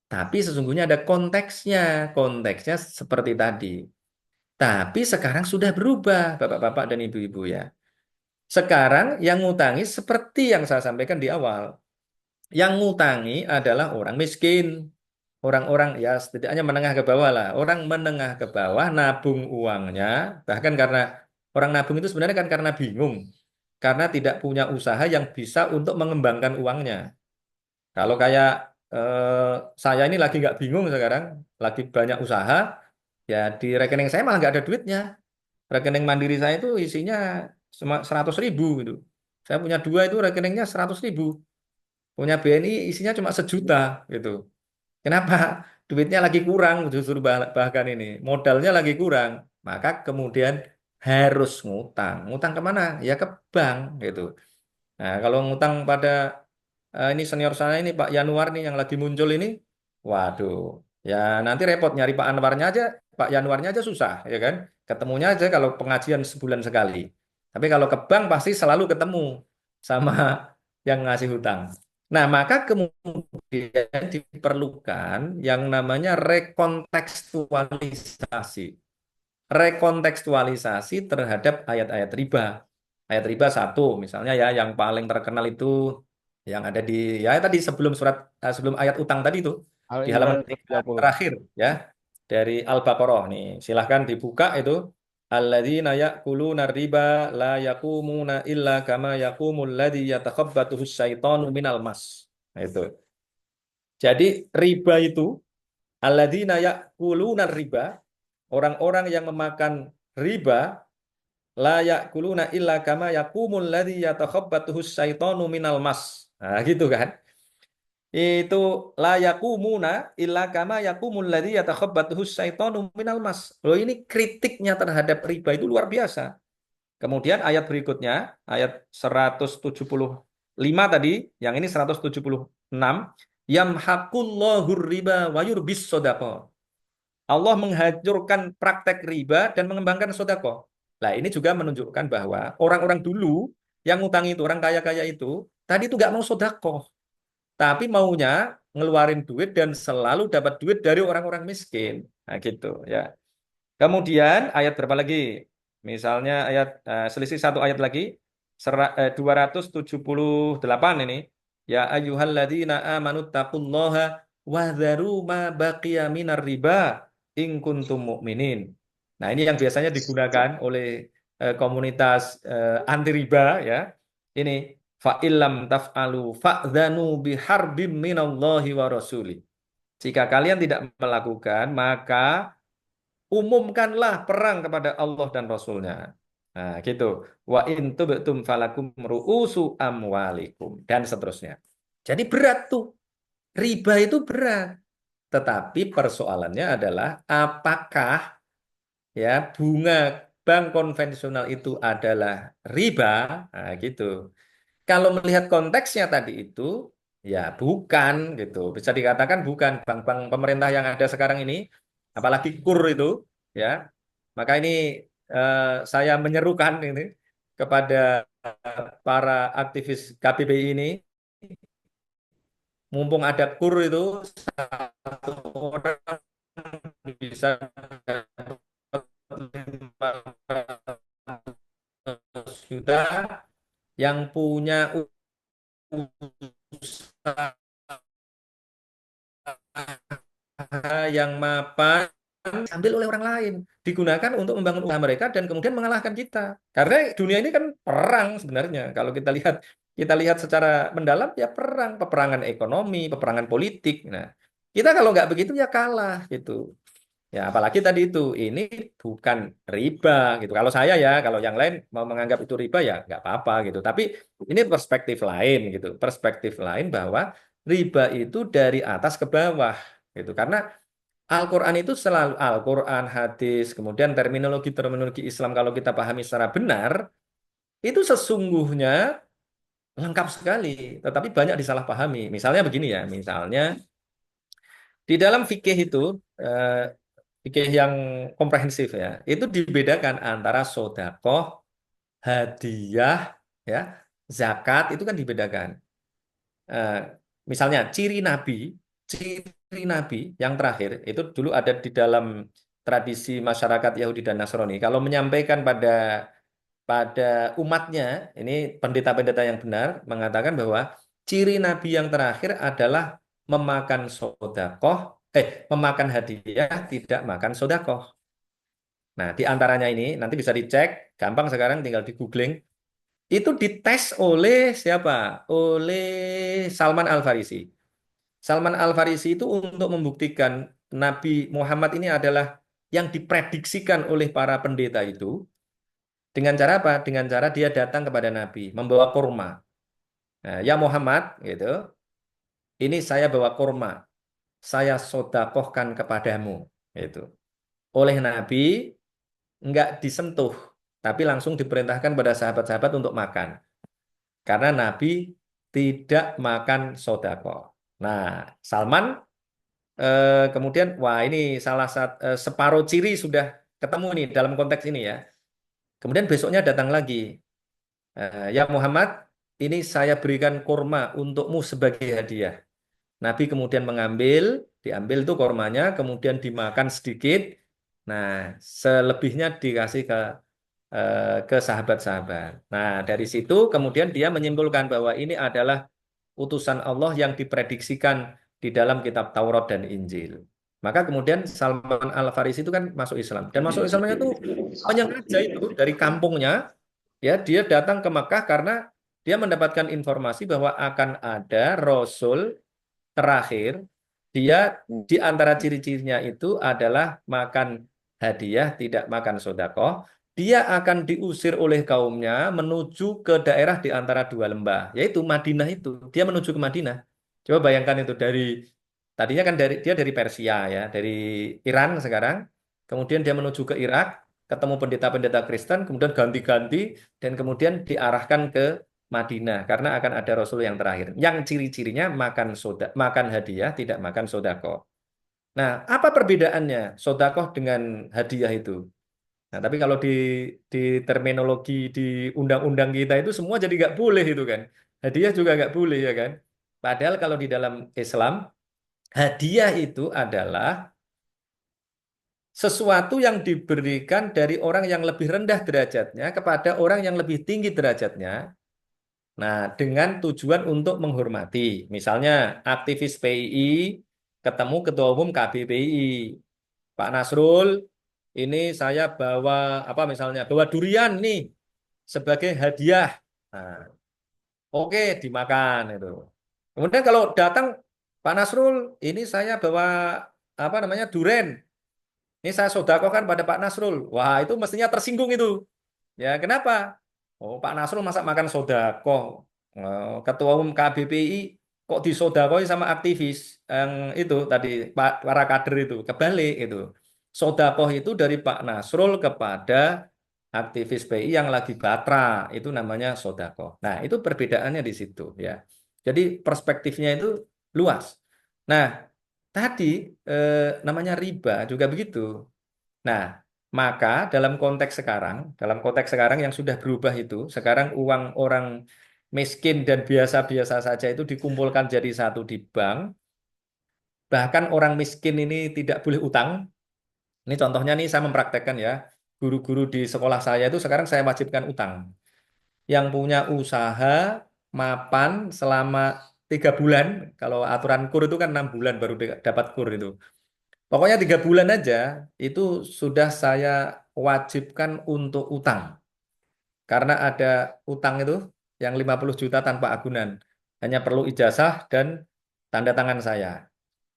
Tapi sesungguhnya ada konteksnya. Konteksnya seperti tadi. Tapi sekarang sudah berubah, Bapak-bapak dan Ibu-ibu ya. Sekarang yang ngutangi seperti yang saya sampaikan di awal. Yang ngutangi adalah orang miskin. Orang-orang ya setidaknya menengah ke bawah lah. Orang menengah ke bawah nabung uangnya. Bahkan karena orang nabung itu sebenarnya kan karena bingung. Karena tidak punya usaha yang bisa untuk mengembangkan uangnya. Kalau kayak saya ini lagi nggak bingung sekarang, lagi banyak usaha, ya di rekening saya malah nggak ada duitnya. Rekening mandiri saya itu isinya cuma 100.000 gitu. Saya punya dua itu rekeningnya 100.000. Punya BNI isinya cuma 1 juta gitu. Kenapa? Duitnya lagi kurang justru bahkan ini. Modalnya lagi kurang. Maka kemudian harus ngutang. Ngutang kemana? Ya ke bank gitu. Nah, kalau ngutang pada ini senior saya ini Pak Yanuar nih yang lagi muncul ini, waduh, ya nanti repot nyari Pak Anwarnya aja, Pak Yanuarnya aja susah, ya kan? Ketemunya aja kalau pengajian sebulan sekali. Tapi kalau ke bank pasti selalu ketemu sama yang ngasih hutang. Nah, maka kemudian diperlukan yang namanya rekontekstualisasi. rekontekstualisasi terhadap ayat-ayat riba. Ayat riba satu, misalnya ya yang paling terkenal itu yang ada di ya tadi sebelum ayat utang tadi itu di halaman Al-Imran 3 130. terakhir ya dari Al-Baqarah nih. Silahkan dibuka itu. Alladzina ya'kuluna riba la yaqumuna illa kama yaqumul ladzi yatakhabbathu syaitanu minal mas. Nah, itu. Jadi riba itu alladzina ya'kuluna riba, orang-orang yang memakan riba la ya'kuluna illa kama yaqumul ladzi yatakhabbathu syaitanu minal mas. Nah, gitu kan. Itu la yaqumuna illa kama yaqumul ladzi yatakhabbathu syaitanu minal mas. Loh ini kritiknya terhadap riba itu luar biasa. Kemudian ayat berikutnya, ayat 175 tadi, yang ini 176, yamhaqullahu riba wa yurbis shadaqah. Allah menghancurkan praktek riba dan mengembangkan sodako. Nah, ini juga menunjukkan bahwa orang-orang dulu yang ngutang itu, orang kaya-kaya itu, tadi itu nggak mau sodako, tapi maunya ngeluarin duit dan selalu dapat duit dari orang-orang miskin. Nah, gitu ya. Kemudian ayat berapa lagi? Misalnya ayat selisih satu ayat lagi, 278 ini. Ya ayyuhalladzina amanu taqullaha wa dharu ma baqiya minar riba in kuntum mu'minin. Nah, ini yang biasanya digunakan oleh komunitas anti riba ya. Ini fa illam taf'alu fa'dzanu biharbim minallahi wa rasuli. Jika kalian tidak melakukan, maka umumkanlah perang kepada Allah dan Rasulnya. Nah, gitu. Wa in tubtum falakum ru'usu amwalikum dan seterusnya. Jadi berat tuh. Riba itu berat. Tetapi persoalannya adalah apakah ya bunga bank konvensional itu adalah riba? Nah, gitu. Kalau melihat konteksnya tadi itu ya bukan gitu. Bisa dikatakan bukan bank-bank pemerintah yang ada sekarang ini, apalagi KUR itu ya. Maka ini saya menyerukan ini kepada para aktivis KBBI ini, mumpung ada KUR itu satu orang bisa dapat 500 juta, yang punya usaha yang mapan diambil oleh orang lain, digunakan untuk membangun usaha mereka dan kemudian mengalahkan kita. Karena dunia ini kan perang sebenarnya. Kalau kita lihat secara mendalam ya perang, peperangan ekonomi, peperangan politik. Nah, kita kalau nggak begitu ya kalah gitu. Ya, apalagi tadi itu, ini bukan riba gitu. Kalau saya ya, kalau yang lain mau menganggap itu riba ya nggak apa-apa gitu. Tapi ini perspektif lain gitu. Perspektif lain bahwa riba itu dari atas ke bawah gitu. Karena Al-Quran itu selalu Al-Quran, hadis, kemudian terminologi-terminologi Islam kalau kita pahami secara benar, itu sesungguhnya lengkap sekali, tetapi banyak disalahpahami. Misalnya begini ya, misalnya di dalam fikih itu, eh, fikih yang komprehensif ya, itu dibedakan antara sodakoh, hadiah, ya, zakat, itu kan dibedakan. Eh, Misalnya ciri Nabi yang terakhir itu dulu ada di dalam tradisi masyarakat Yahudi dan Nasrani. Kalau menyampaikan pada pada umatnya, ini pendeta-pendeta yang benar mengatakan bahwa ciri Nabi yang terakhir adalah memakan sodakoh, memakan hadiah, tidak makan sodakoh. Nah, di antaranya ini nanti bisa dicek, gampang sekarang tinggal di googling. Itu dites oleh siapa? Oleh Salman Al-Farisi. Salman Al-Farisi itu untuk membuktikan Nabi Muhammad ini adalah yang diprediksikan oleh para pendeta itu dengan cara apa? Dengan cara dia datang kepada Nabi membawa kurma. Nah, ya Muhammad, gitu. Ini saya bawa kurma. Saya sodakohkan kepadamu, gitu. Oleh Nabi nggak disentuh, tapi langsung diperintahkan pada sahabat-sahabat untuk makan. Karena Nabi tidak makan sodakoh. Nah, Salman kemudian, wah ini separuh ciri sudah ketemu nih dalam konteks ini ya. Kemudian besoknya datang lagi, ya Muhammad, ini saya berikan kurma untukmu sebagai hadiah. Nabi kemudian diambil tuh kurmanya, kemudian dimakan sedikit, Nah, selebihnya dikasih ke sahabat-sahabat. Nah, dari situ kemudian dia menyimpulkan bahwa ini adalah utusan Allah yang diprediksikan di dalam kitab Taurat dan Injil. Maka kemudian Salman Al-Farisi itu kan masuk Islam. Dan masuk Islamnya itu menyengaja itu dari kampungnya, ya dia datang ke Makkah karena dia mendapatkan informasi bahwa akan ada Rasul terakhir, dia di antara ciri-cirinya itu adalah makan hadiah, tidak makan sodako. Dia akan diusir oleh kaumnya menuju ke daerah di antara dua lembah, yaitu Madinah itu. Dia menuju ke Madinah. Coba bayangkan itu tadinya kan dia dari Persia ya, dari Iran sekarang. Kemudian dia menuju ke Irak, ketemu pendeta-pendeta Kristen, kemudian ganti-ganti dan kemudian diarahkan ke Madinah karena akan ada Rasul yang terakhir. Yang ciri-cirinya makan hadiah, tidak makan sodako. Nah, apa perbedaannya sodakoh dengan hadiah itu? Nah, tapi kalau di terminologi di undang-undang kita itu semua jadi nggak boleh itu kan. Hadiah juga nggak boleh ya kan. Padahal kalau di dalam Islam, hadiah itu adalah sesuatu yang diberikan dari orang yang lebih rendah derajatnya kepada orang yang lebih tinggi derajatnya. Nah, dengan tujuan untuk menghormati. Misalnya aktivis PII ketemu Ketua Umum KBPI. Pak Nasrul, ini saya bawa apa misalnya, bawa durian nih sebagai hadiah. Nah, oke, dimakan itu. Kemudian kalau datang Pak Nasrul, ini saya bawa apa namanya duren. Ini saya sodakokan pada Pak Nasrul. Wah, itu mestinya tersinggung itu. Ya, kenapa? Oh, Pak Nasrul masa makan sodakoh. Ketua Umum KBPI kok disodakoi sama aktivis yang itu tadi para kader itu kebalik itu. Sodakoh itu dari Pak Nasrul kepada aktivis PI yang lagi batra itu namanya sodakoh. Nah, itu perbedaannya di situ ya. Jadi perspektifnya itu luas. Nah, tadi namanya riba juga begitu. Nah, maka dalam konteks sekarang yang sudah berubah itu, sekarang uang orang miskin dan biasa-biasa saja itu dikumpulkan jadi satu di bank. Bahkan orang miskin ini tidak boleh utang. Ini contohnya nih saya mempraktekkan ya. Guru-guru di sekolah saya itu sekarang saya wajibkan utang. Yang punya usaha mapan selama 3 bulan, kalau aturan kur itu kan 6 bulan baru dapat kur itu. Pokoknya 3 bulan aja itu sudah saya wajibkan untuk utang. Karena ada utang itu yang 50 juta tanpa agunan. Hanya perlu ijazah dan tanda tangan saya.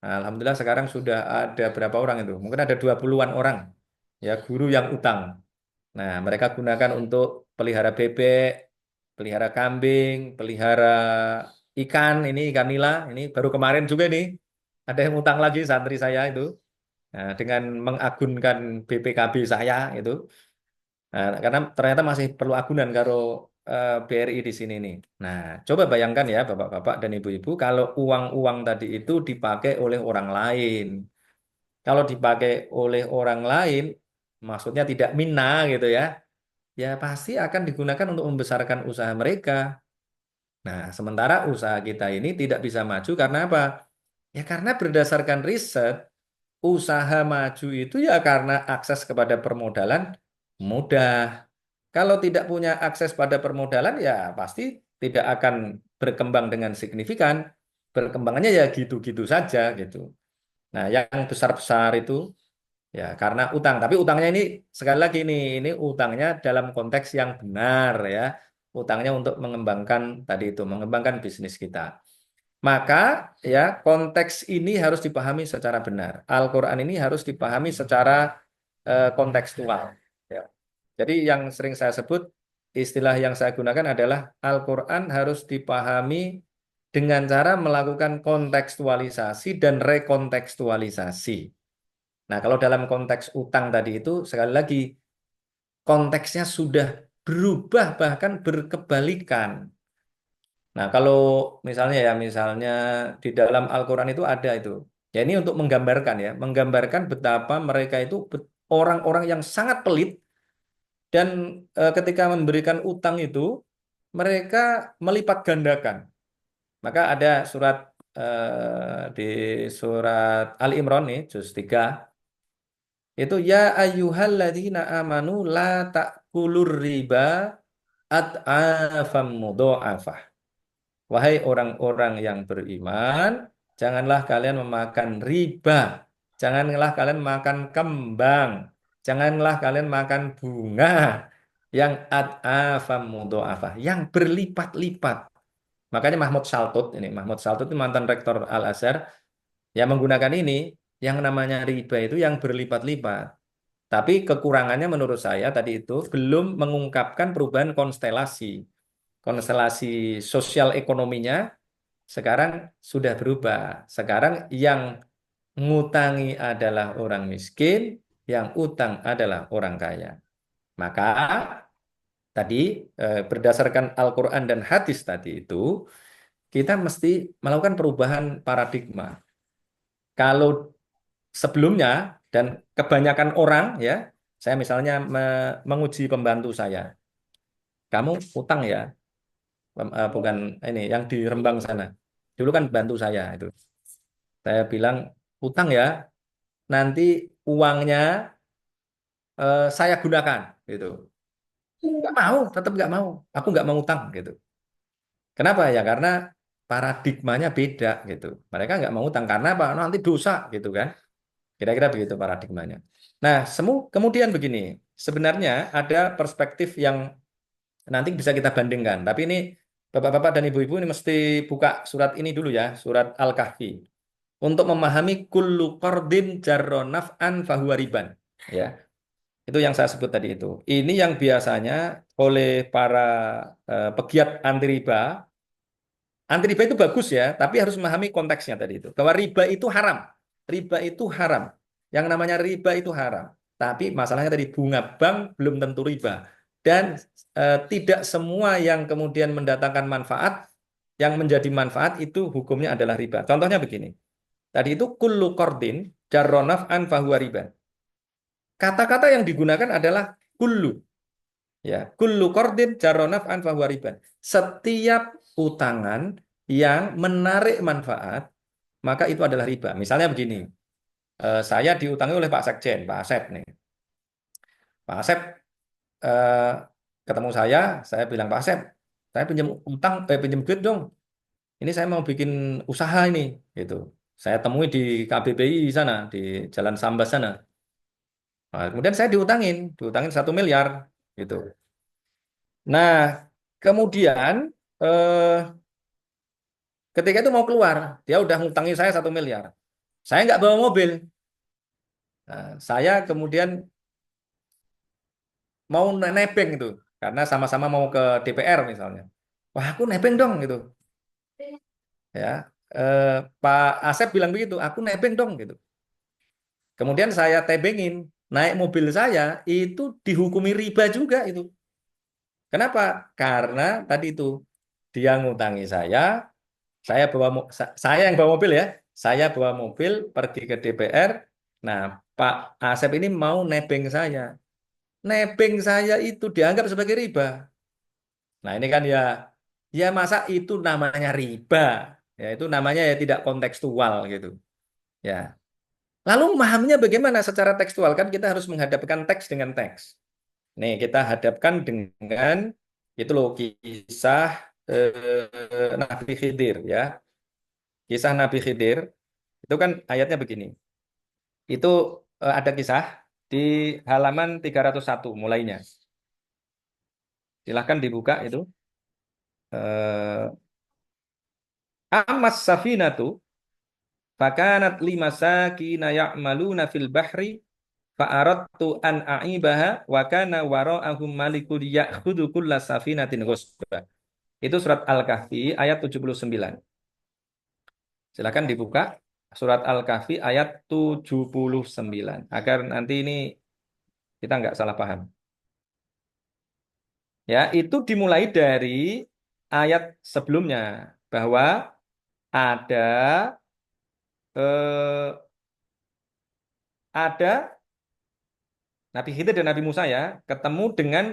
Nah, Alhamdulillah sekarang sudah ada berapa orang itu? Mungkin ada 20-an orang ya guru yang utang. Nah, mereka gunakan untuk pelihara bebek, pelihara kambing, pelihara ikan, ini ikan nila, ini baru kemarin juga nih ada yang utang lagi santri saya itu. Nah, dengan mengagunkan BPKB saya itu. Nah, karena ternyata masih perlu agunan kalau BRI di sini nih. Nah, coba bayangkan ya Bapak-bapak dan Ibu-ibu kalau uang-uang tadi itu dipakai oleh orang lain. Kalau dipakai oleh orang lain, maksudnya tidak mina gitu ya, ya pasti akan digunakan untuk membesarkan usaha mereka. Nah, sementara usaha kita ini tidak bisa maju karena apa? Ya karena berdasarkan riset, usaha maju itu ya karena akses kepada permodalan mudah. Kalau tidak punya akses pada permodalan ya pasti tidak akan berkembang dengan signifikan. Berkembangannya ya gitu-gitu saja gitu. Nah, yang besar-besar itu ya karena utang. Tapi utangnya ini sekali lagi ini utangnya dalam konteks yang benar ya. Utangnya untuk mengembangkan tadi itu, mengembangkan bisnis kita. Maka ya konteks ini harus dipahami secara benar. Al-Quran ini harus dipahami secara kontekstual. Ya. Jadi yang sering saya sebut, istilah yang saya gunakan adalah Al-Quran harus dipahami dengan cara melakukan kontekstualisasi dan rekontekstualisasi. Nah, kalau dalam konteks utang tadi itu, sekali lagi, konteksnya sudah berubah bahkan berkebalikan. Nah, kalau misalnya di dalam Al-Quran itu ada itu. Ya ini untuk menggambarkan ya, menggambarkan betapa mereka itu orang-orang yang sangat pelit dan ketika memberikan utang itu mereka melipat gandakan. Maka ada di surat Ali Imran nih, juz 3 Itu ya ayyuhalladzina amanu la ta'kulur riba ad'afam mudha'afah. Wahai orang-orang yang beriman, janganlah kalian memakan riba. Janganlah kalian makan kembang. Janganlah kalian makan bunga yang ad'afam mudha'afah, yang berlipat-lipat. Makanya Mahmud Saltut itu mantan rektor Al-Azhar, yang menggunakan ini, yang namanya riba itu yang berlipat-lipat. Tapi kekurangannya menurut saya tadi itu belum mengungkapkan perubahan konstelasi. Konstelasi sosial ekonominya sekarang sudah berubah. Sekarang yang ngutangi adalah orang miskin, yang utang adalah orang kaya. Maka tadi berdasarkan Al-Quran dan hadis tadi itu, kita mesti melakukan perubahan paradigma. Kalau sebelumnya dan kebanyakan orang ya, saya misalnya menguji pembantu saya, kamu utang ya, bukan ini yang di Rembang sana. Dulu kan bantu saya itu. Saya bilang utang ya, nanti uangnya saya gunakan gitu. Nggak mau, tetap nggak mau. Aku nggak mau utang gitu. Kenapa ya? Karena paradigmanya beda gitu. Mereka nggak mau utang karena apa? Nanti dosa gitu kan. Kira-kira begitu paradigmanya. Nah, kemudian begini, sebenarnya ada perspektif yang nanti bisa kita bandingkan. Tapi ini Bapak-bapak dan Ibu-ibu ini mesti buka surat ini dulu ya, surat Al-Kahfi. Untuk memahami kullu qardin jarro naf'an fahuwa riban. Ya, itu yang saya sebut tadi itu. Ini yang biasanya oleh para pegiat anti riba itu bagus ya, tapi harus memahami konteksnya tadi itu. Bahwa riba itu haram. Riba itu haram. Yang namanya riba itu haram. Tapi masalahnya tadi bunga bank belum tentu riba. Dan tidak semua yang kemudian mendatangkan manfaat, yang menjadi manfaat itu hukumnya adalah riba. Contohnya begini. Tadi itu kullu qardin jarronaf an fahuwa riba. Kata-kata yang digunakan adalah kullu. Ya, kullu qardin jarronaf an fahuwa riba. Setiap utangan yang menarik manfaat, maka itu adalah riba. Misalnya begini, saya diutangi oleh Pak Sekjen, Pak Asep nih. Pak Asep eh, ketemu saya bilang Pak Asep, saya pinjam pinjam duit dong. Ini saya mau bikin usaha ini, gitu. Saya temui di KBBI sana, di Jalan Sambas sana. Nah, kemudian saya diutangin 1 miliar, gitu. Nah, kemudian eh, ketika itu mau keluar, dia udah ngutangi saya 1 miliar. Saya nggak bawa mobil. Nah, saya kemudian mau nebeng itu, karena sama-sama mau ke DPR misalnya. Wah, aku nebeng dong gitu, ya. Eh, Pak Asep bilang begitu, aku nebeng dong gitu. Kemudian saya tebengin, naik mobil saya itu dihukumi riba juga itu. Kenapa? Karena tadi itu dia ngutangi saya saya yang bawa mobil ya. Saya bawa mobil pergi ke DPR. Nah, Pak Asep ini mau nebeng saya. Nebeng saya itu dianggap sebagai riba. Nah, ini kan ya masa itu namanya riba. Ya, itu namanya ya tidak kontekstual gitu. Ya. Lalu memahaminya bagaimana secara tekstual? Kan kita harus menghadapkan teks dengan teks. Nih, kita hadapkan dengan itu loh kisah Nabi Khidir ya. Kisah Nabi Khidir itu kan ayatnya begini. Itu ada kisah di halaman 301 mulainya. Silahkan dibuka itu. Amas safinatu fakanat limasakina ya'maluna fil bahri fa'aradtu an a'ibaha wa kana wara'ahum malikun ya'khudhu kulla safinatin ghusba. Itu surat Al-Kahfi ayat 79. Silakan dibuka surat Al-Kahfi ayat 79 agar nanti ini kita nggak salah paham. Ya, itu dimulai dari ayat sebelumnya bahwa ada eh, ada Nabi Khidir dan Nabi Musa ya ketemu dengan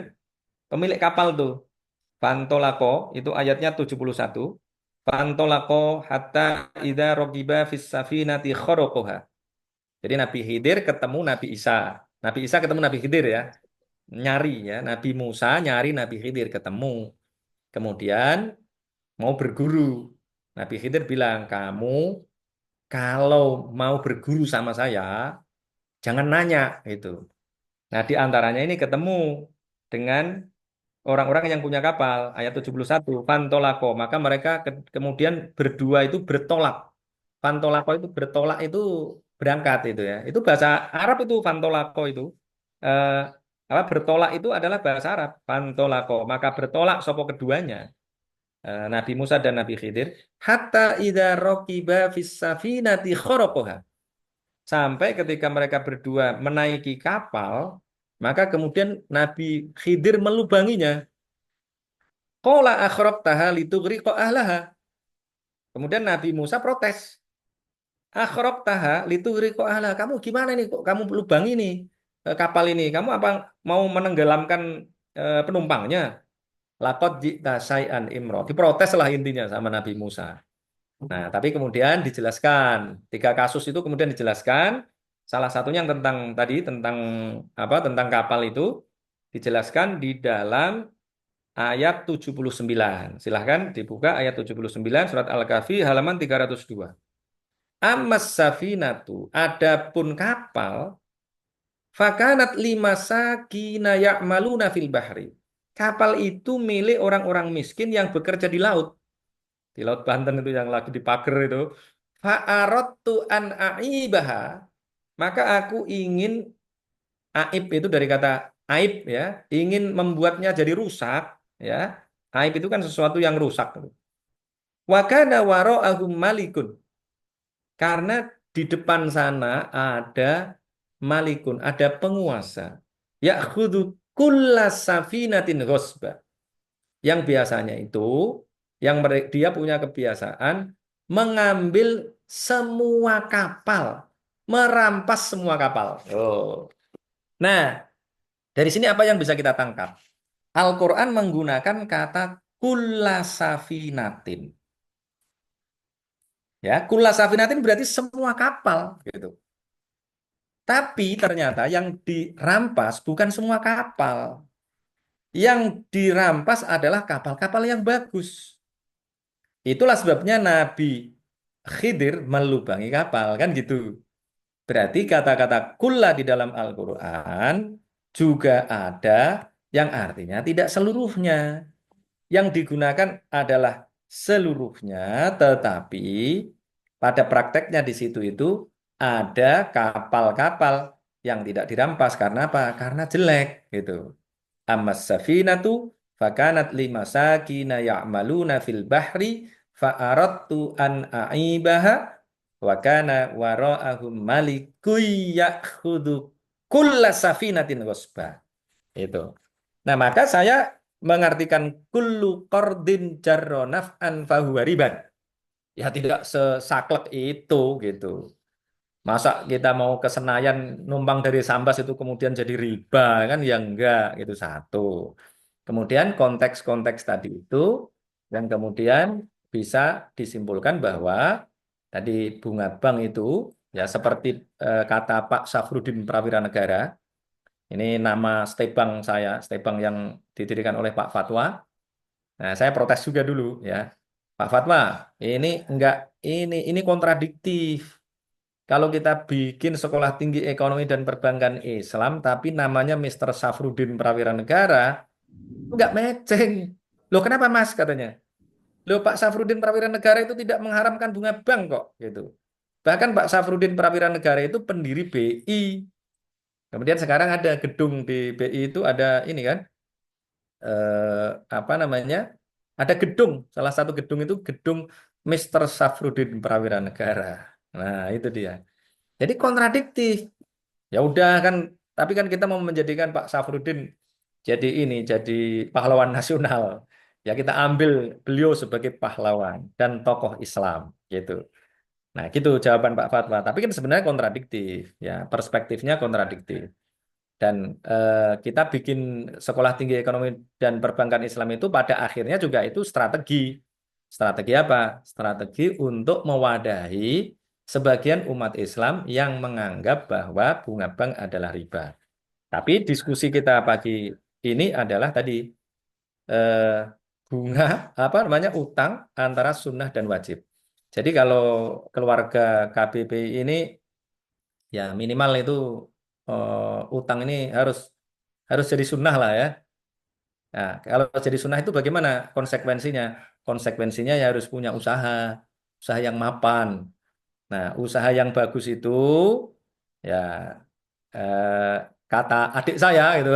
pemilik kapal tuh. Fantolako itu ayatnya 71. Fantolako hatta idza rogiba fis safinati khorokoha. Jadi Nabi Khidir ketemu Nabi Isa. Nabi Isa ketemu Nabi Khidir ya. Nyari ya. Nabi Musa nyari Nabi Khidir ketemu. Kemudian mau berguru. Nabi Khidir bilang, kamu kalau mau berguru sama saya, jangan nanya gitu. Nah, di antaranya ini ketemu dengan orang-orang yang punya kapal, ayat 71, fantolako, maka mereka kemudian berdua itu bertolak. Fantolako itu bertolak itu berangkat itu ya. Itu bahasa Arab itu fantolako itu. Eh, apa bertolak itu adalah bahasa Arab, fantolako. Maka bertolak sopo keduanya, Nabi Musa dan Nabi Khidir, hatta idza raqiba fis safinati kharaqaha. Sampai ketika mereka berdua menaiki kapal, maka kemudian Nabi Khidir melubanginya. Qala akhraqtaha litughriqa ahlaha. Kemudian Nabi Musa protes. Akhraqtaha litughriqa ahlaha. Kamu gimana nih kok kamu lubangi nih kapal ini? Kamu apa mau menenggelamkan penumpangnya? Laqad ji'ta syai'an imro. Diprotes lah intinya sama Nabi Musa. Nah, tapi kemudian dijelaskan, tiga kasus itu kemudian dijelaskan. Salah satunya yang tentang tadi tentang apa? Tentang kapal itu dijelaskan di dalam ayat 79. Silahkan dibuka ayat 79 surat Al-Kahfi halaman 302. Ammas safinatu, adapun kapal, fakanat limasakina ya'maluna fil bahri. Kapal itu milik orang-orang miskin yang bekerja di laut. Di Laut Banten itu yang lagi dipager itu. Fa'aradtu an a'ibaha. Maka aku ingin, aib itu dari kata aib ya, ingin membuatnya jadi rusak ya. Aib itu kan sesuatu yang rusak. Wa kana wara'ahum malikun. Karena di depan sana ada malikun, ada penguasa. Ya'khudhu kulla safinatin ghasba. Yang biasanya itu, dia punya kebiasaan mengambil semua kapal, merampas semua kapal. Oh. Nah, dari sini apa yang bisa kita tangkap? Al-Quran menggunakan kata kulla safinatin. Ya, kulla safinatin berarti semua kapal, gitu. Tapi ternyata yang dirampas bukan semua kapal. Yang dirampas adalah kapal-kapal yang bagus. Itulah sebabnya Nabi Khidir melubangi kapal, kan gitu. Berarti kata-kata kulla di dalam Al-Quran juga ada yang artinya tidak seluruhnya. Yang digunakan adalah seluruhnya, tetapi pada prakteknya di situ itu ada kapal-kapal yang tidak dirampas karena apa? Karena jelek gitu. Ammas safinatu fakanat limasakina ya'maluna fil bahri fa'aradtu an a'ibaha wa kana wara'ahum malikun ya'khudhu kulla safinatin ghasba. Itu. Nah, maka saya mengartikan kullu qardin jarra naf'an fahuwa riban. Ya tidak sesaklek itu gitu. Masa kita mau ke Senayan numpang dari Sambas itu kemudian jadi riba kan ya enggak itu satu. Kemudian konteks-konteks tadi itu yang kemudian bisa disimpulkan bahwa tadi bunga bank itu ya seperti kata Pak Safrudin Prawira Negara, ini nama stay bank saya, stay bank yang didirikan oleh Pak Fatwa. Nah, saya protes juga dulu ya. Pak Fatwa, ini enggak ini kontradiktif. Kalau kita bikin sekolah tinggi ekonomi dan perbankan Islam, tapi namanya Mr. Safrudin Prawira Negara, nggak matching. Loh kenapa Mas katanya? Loh Pak Safrudin Prawira Negara itu tidak mengharamkan bunga bank kok gitu. Bahkan Pak Safrudin Prawira Negara itu pendiri BI. Kemudian sekarang ada gedung di BI itu ada ini kan, apa namanya? Ada gedung, salah satu gedung itu gedung Mr. Safrudin Prawira Negara. Nah itu dia. Jadi kontradiktif. Ya udah kan, tapi kan kita mau menjadikan Pak Safrudin jadi pahlawan nasional. Ya kita ambil beliau sebagai pahlawan dan tokoh Islam gitu. Nah, gitu jawaban Pak Fatwa. Tapi kan sebenarnya kontradiktif, ya perspektifnya kontradiktif. Dan kita bikin sekolah tinggi ekonomi dan perbankan Islam itu pada akhirnya juga itu strategi. Strategi apa? Strategi untuk mewadahi sebagian umat Islam yang menganggap bahwa bunga bank adalah riba. Tapi diskusi kita pagi ini adalah tadi eh, bunga apa namanya utang antara sunnah dan wajib. Jadi kalau keluarga KBP ini ya minimal itu utang ini harus harus jadi sunnah lah ya. Nah, kalau jadi sunnah itu bagaimana konsekuensinya? Konsekuensinya ya harus punya usaha, usaha yang mapan. Nah, usaha yang bagus itu ya eh, kata adik saya gitu.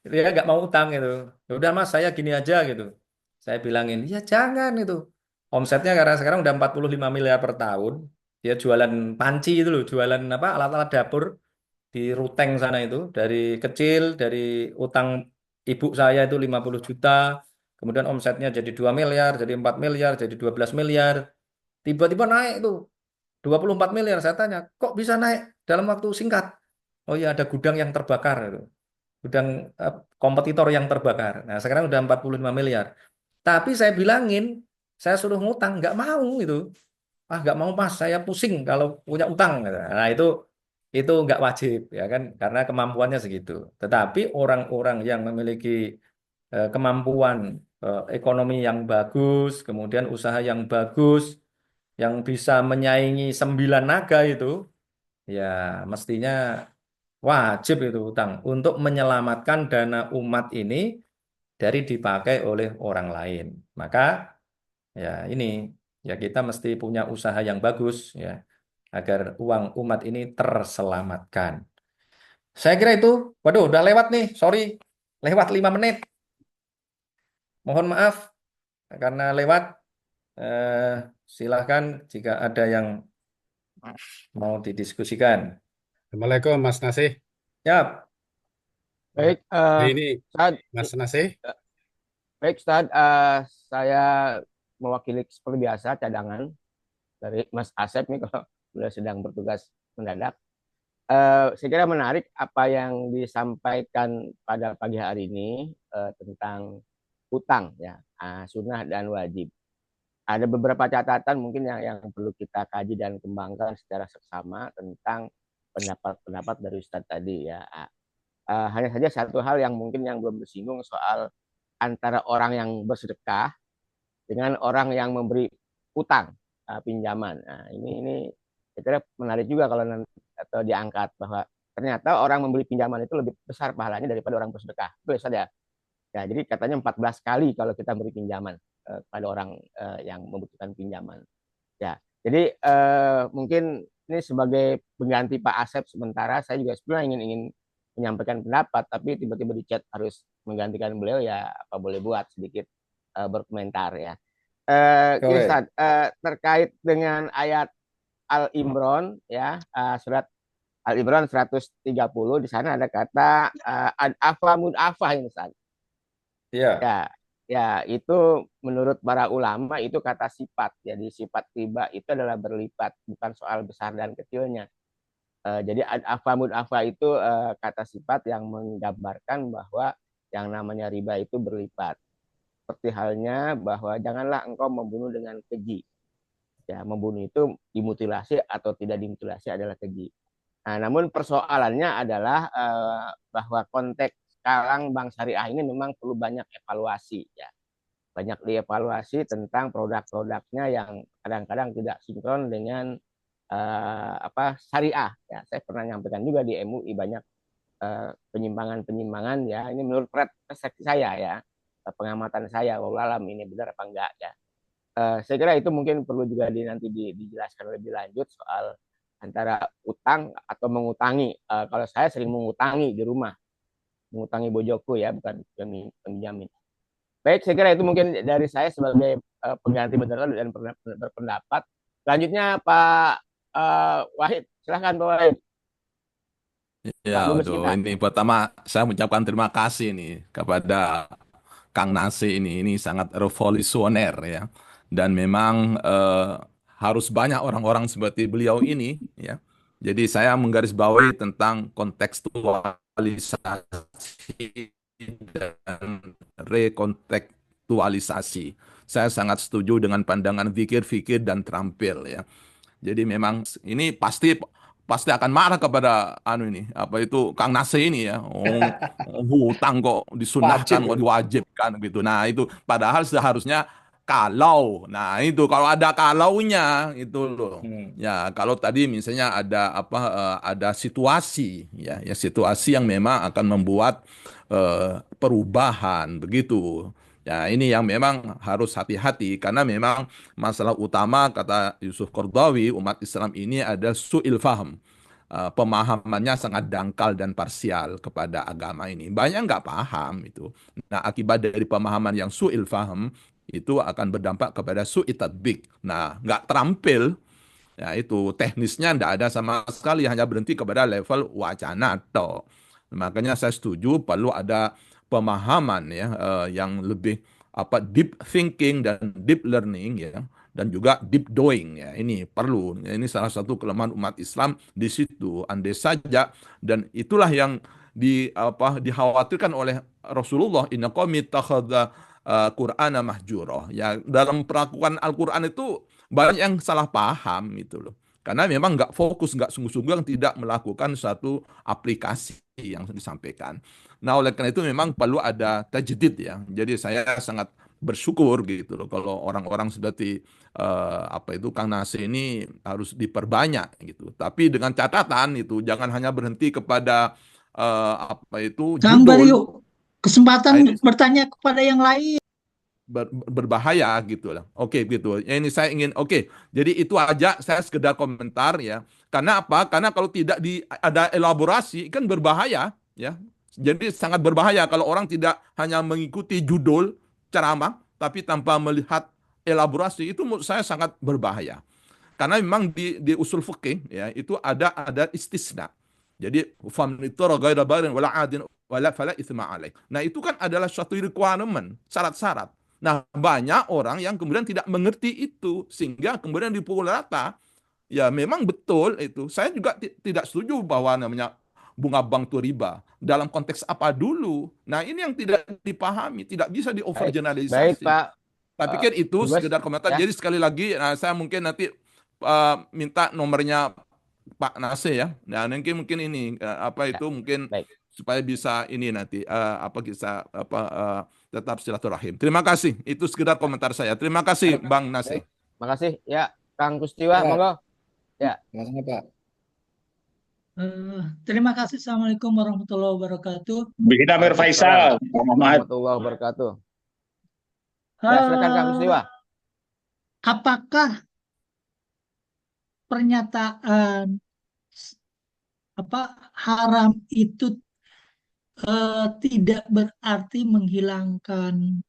Dia nggak mau utang gitu. Ya udah mas, saya gini aja gitu. Saya bilangin, ya jangan itu. Omsetnya karena sekarang udah 45 miliar per tahun. Dia jualan panci itu loh, jualan apa alat-alat dapur di Ruteng sana itu. Dari kecil, dari utang ibu saya itu 50 juta. Kemudian omsetnya jadi 2 miliar, jadi 4 miliar, jadi 12 miliar. Tiba-tiba naik tuh 24 miliar. Saya tanya, kok bisa naik dalam waktu singkat? Oh iya ada gudang yang terbakar itu. Gudang eh, kompetitor yang terbakar. Nah, sekarang udah 45 miliar. Tapi saya bilangin, saya suruh ngutang, nggak mau itu. Ah, nggak mau mas, saya pusing kalau punya utang. Nah, itu nggak wajib ya kan, karena kemampuannya segitu. Tetapi orang-orang yang memiliki kemampuan ekonomi yang bagus, kemudian usaha yang bagus, yang bisa menyaingi 9 naga itu, ya mestinya wajib itu utang untuk menyelamatkan dana umat ini dari dipakai oleh orang lain. Maka ya ini ya kita mesti punya usaha yang bagus ya agar uang umat ini terselamatkan. Saya kira itu, waduh udah lewat nih, sorry, lewat 5 menit. Mohon maaf karena lewat. Eh, Silahkan jika ada yang mau didiskusikan. Assalamualaikum Mas Nasih. Ya, Baik, Ini Ustad, Mas Nasih. baik Ustad, saya mewakili seperti biasa cadangan dari Mas Asep nih kalau beliau sedang bertugas mendadak. Saya kira menarik apa yang disampaikan pada pagi hari ini tentang utang ya, sunnah dan wajib. Ada beberapa catatan mungkin yang perlu kita kaji dan kembangkan secara seksama tentang pendapat-pendapat dari Ustadz tadi ya. Hanya saja satu hal yang mungkin yang belum disinggung soal antara orang yang bersedekah dengan orang yang memberi utang pinjaman. Nah, ini saya kira menarik juga kalau nanti atau diangkat bahwa ternyata orang membeli pinjaman itu lebih besar pahalanya daripada orang bersedekah. Betul saja. Ya, jadi katanya 14 kali kalau kita beri pinjaman pada orang yang membutuhkan pinjaman. Ya, jadi mungkin ini sebagai pengganti Pak Asep sementara, saya juga sebenarnya ingin menyampaikan pendapat, tapi tiba-tiba di chat harus menggantikan beliau, ya apa boleh buat sedikit berkomentar ya. Ini oke. Ustaz, terkait dengan ayat Al Imran ya, surat Al Imran 130 di sana ada kata ad afa mud afa ini Ustaz. Ya, Ya, ya itu menurut para ulama itu kata sifat. Jadi sifat riba itu adalah berlipat, bukan soal besar dan kecilnya. Jadi afa afa itu kata sifat yang menggambarkan bahwa yang namanya riba itu berlipat. Seperti halnya bahwa janganlah engkau membunuh dengan keji. Ya, membunuh itu dimutilasi atau tidak dimutilasi adalah keji. Nah, namun persoalannya adalah bahwa konteks sekarang bank syariah ini memang perlu banyak evaluasi ya, banyak dievaluasi tentang produk-produknya yang kadang-kadang tidak sinkron dengan syariah ya. Saya pernah nyampaikan juga di MUI banyak penyimpangan-penyimpangan ya. Ini menurut persepsi saya ya, pengamatan saya, wallahu alam ini benar apa enggak ya. Saya kira itu mungkin perlu juga nanti dijelaskan lebih lanjut soal antara utang atau mengutangi. Kalau saya sering mengutangi di rumah, mengutangi bojoku ya, bukan penjamin. Baik, saya kira itu mungkin dari saya sebagai pengganti beneran dan berpendapat. Selanjutnya Pak Wahid, silahkan Pak Wahid, Pak Ya, Dubes aduh, kita. ini pertama saya mengucapkan terima kasih nih kepada Kang Nasi ini. Ini sangat revolusioner ya. Dan memang harus banyak orang-orang seperti beliau ini ya. Jadi saya menggarisbawahi tentang kontekstualisasi dan rekontekstualisasi. Saya sangat setuju dengan pandangan fikir-fikir dan terampil ya. Jadi memang ini pasti pasti akan marah kepada anu ini apa itu Kang Nase ini ya. Oh, hutang kok disunahkan Wajib. kok diwajibkan gitu. Nah, itu padahal seharusnya kalau. Nah, itu kalau ada kalaunya itu loh. Hmm. Ya, kalau tadi misalnya ada apa ada situasi ya situasi yang memang akan membuat perubahan begitu. Ya, ini yang memang harus hati-hati karena memang masalah utama kata Yusuf Qaradawi umat Islam ini ada su'il faham. Pemahamannya sangat dangkal dan parsial kepada agama ini. Banyak nggak paham itu. Nah, akibat dari pemahaman yang su'il faham itu akan berdampak kepada su'i tatbik. Nah, nggak terampil. Ya, itu teknisnya tidak ada sama sekali, hanya berhenti kepada level wacana toh. Makanya saya setuju perlu ada pemahaman ya yang lebih apa deep thinking dan deep learning ya dan juga deep doing ya. Ini perlu. Ya, ini salah satu kelemahan umat Islam di situ. Andai saja dan itulah yang dikhawatirkan oleh Rasulullah inna qaumi takhadha Qur'ana mahjura. Ya, dalam perlakuan Al-Qur'an itu banyak yang salah paham itu loh. Karena memang nggak fokus, nggak sungguh-sungguh yang tidak melakukan suatu aplikasi yang disampaikan. Nah, oleh karena itu memang perlu ada tajdid ya. Jadi saya sangat bersyukur gitu loh kalau orang-orang seperti apa itu Kang Nasir ini harus diperbanyak gitu. Tapi dengan catatan itu jangan hanya berhenti kepada apa itu Kang judul. Baryo, Nah, kesempatan ini bertanya kepada yang lain. berbahaya gitu lah. Oke gitu. Ya, ini saya ingin Jadi itu aja saya sekedar komentar ya. Karena apa? Karena kalau tidak ada elaborasi kan berbahaya ya. Jadi sangat berbahaya kalau orang tidak hanya mengikuti judul ceramah tapi tanpa melihat elaborasi itu menurut saya sangat berbahaya. Karena memang di usul fikih ya itu ada istisna. Jadi faman ittara ghaira barin wala adin wala fala itsma alaih. Nah, itu kan adalah suatu requirement, syarat-syarat. Nah, banyak orang yang kemudian tidak mengerti itu sehingga kemudian dipukul rata. Ya, memang betul itu. Saya juga tidak setuju bahwa namanya bunga bank itu riba. Dalam konteks apa dulu? Nah, ini yang tidak dipahami, tidak bisa di Baik, baik overgeneralisasi. Pak Saya pikir itu Dubes sekedar komentar. ya. Jadi sekali lagi, nah, saya mungkin nanti minta nomornya Pak Nase ya. Nah, mungkin ini apa Ya, itu mungkin baik. supaya bisa ini nanti apa bisa apa tetap silaturahim. Terima kasih. Itu sekedar komentar saya. Terima kasih Bang Baik. Nase. Makasih ya Kang Kustiwa, Ya, monggo. Ya. sama-sama Pak. Terima kasih. Assalamualaikum warahmatullahi wabarakatuh. Bikin Amir Faisal, Pak Muhammad. Warahmatullahi wabarakatuh. Ya, silakan Kang Kustiwa. Apakah pernyataan haram itu tidak berarti menghilangkan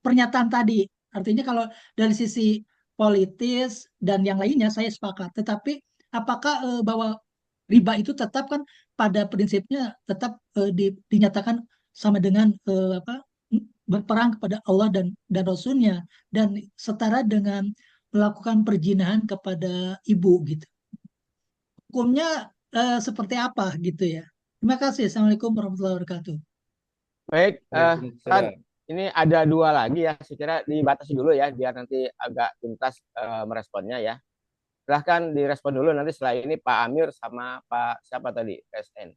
pernyataan tadi? Artinya kalau dari sisi politis dan yang lainnya saya sepakat. Tetapi apakah bahwa riba itu tetap kan pada prinsipnya tetap dinyatakan sama dengan berperang kepada Allah dan Rasulnya dan setara dengan melakukan perzinahan kepada ibu gitu. Hukumnya seperti apa gitu ya. Terima kasih. Assalamualaikum warahmatullahi wabarakatuh. Baik, Waalaikumsalam. ini ada dua lagi ya. Saya kira dibatasi dulu ya, biar nanti agak tuntas meresponnya ya. Silahkan direspon dulu, nanti setelah ini Pak Amir sama Pak siapa tadi, SN.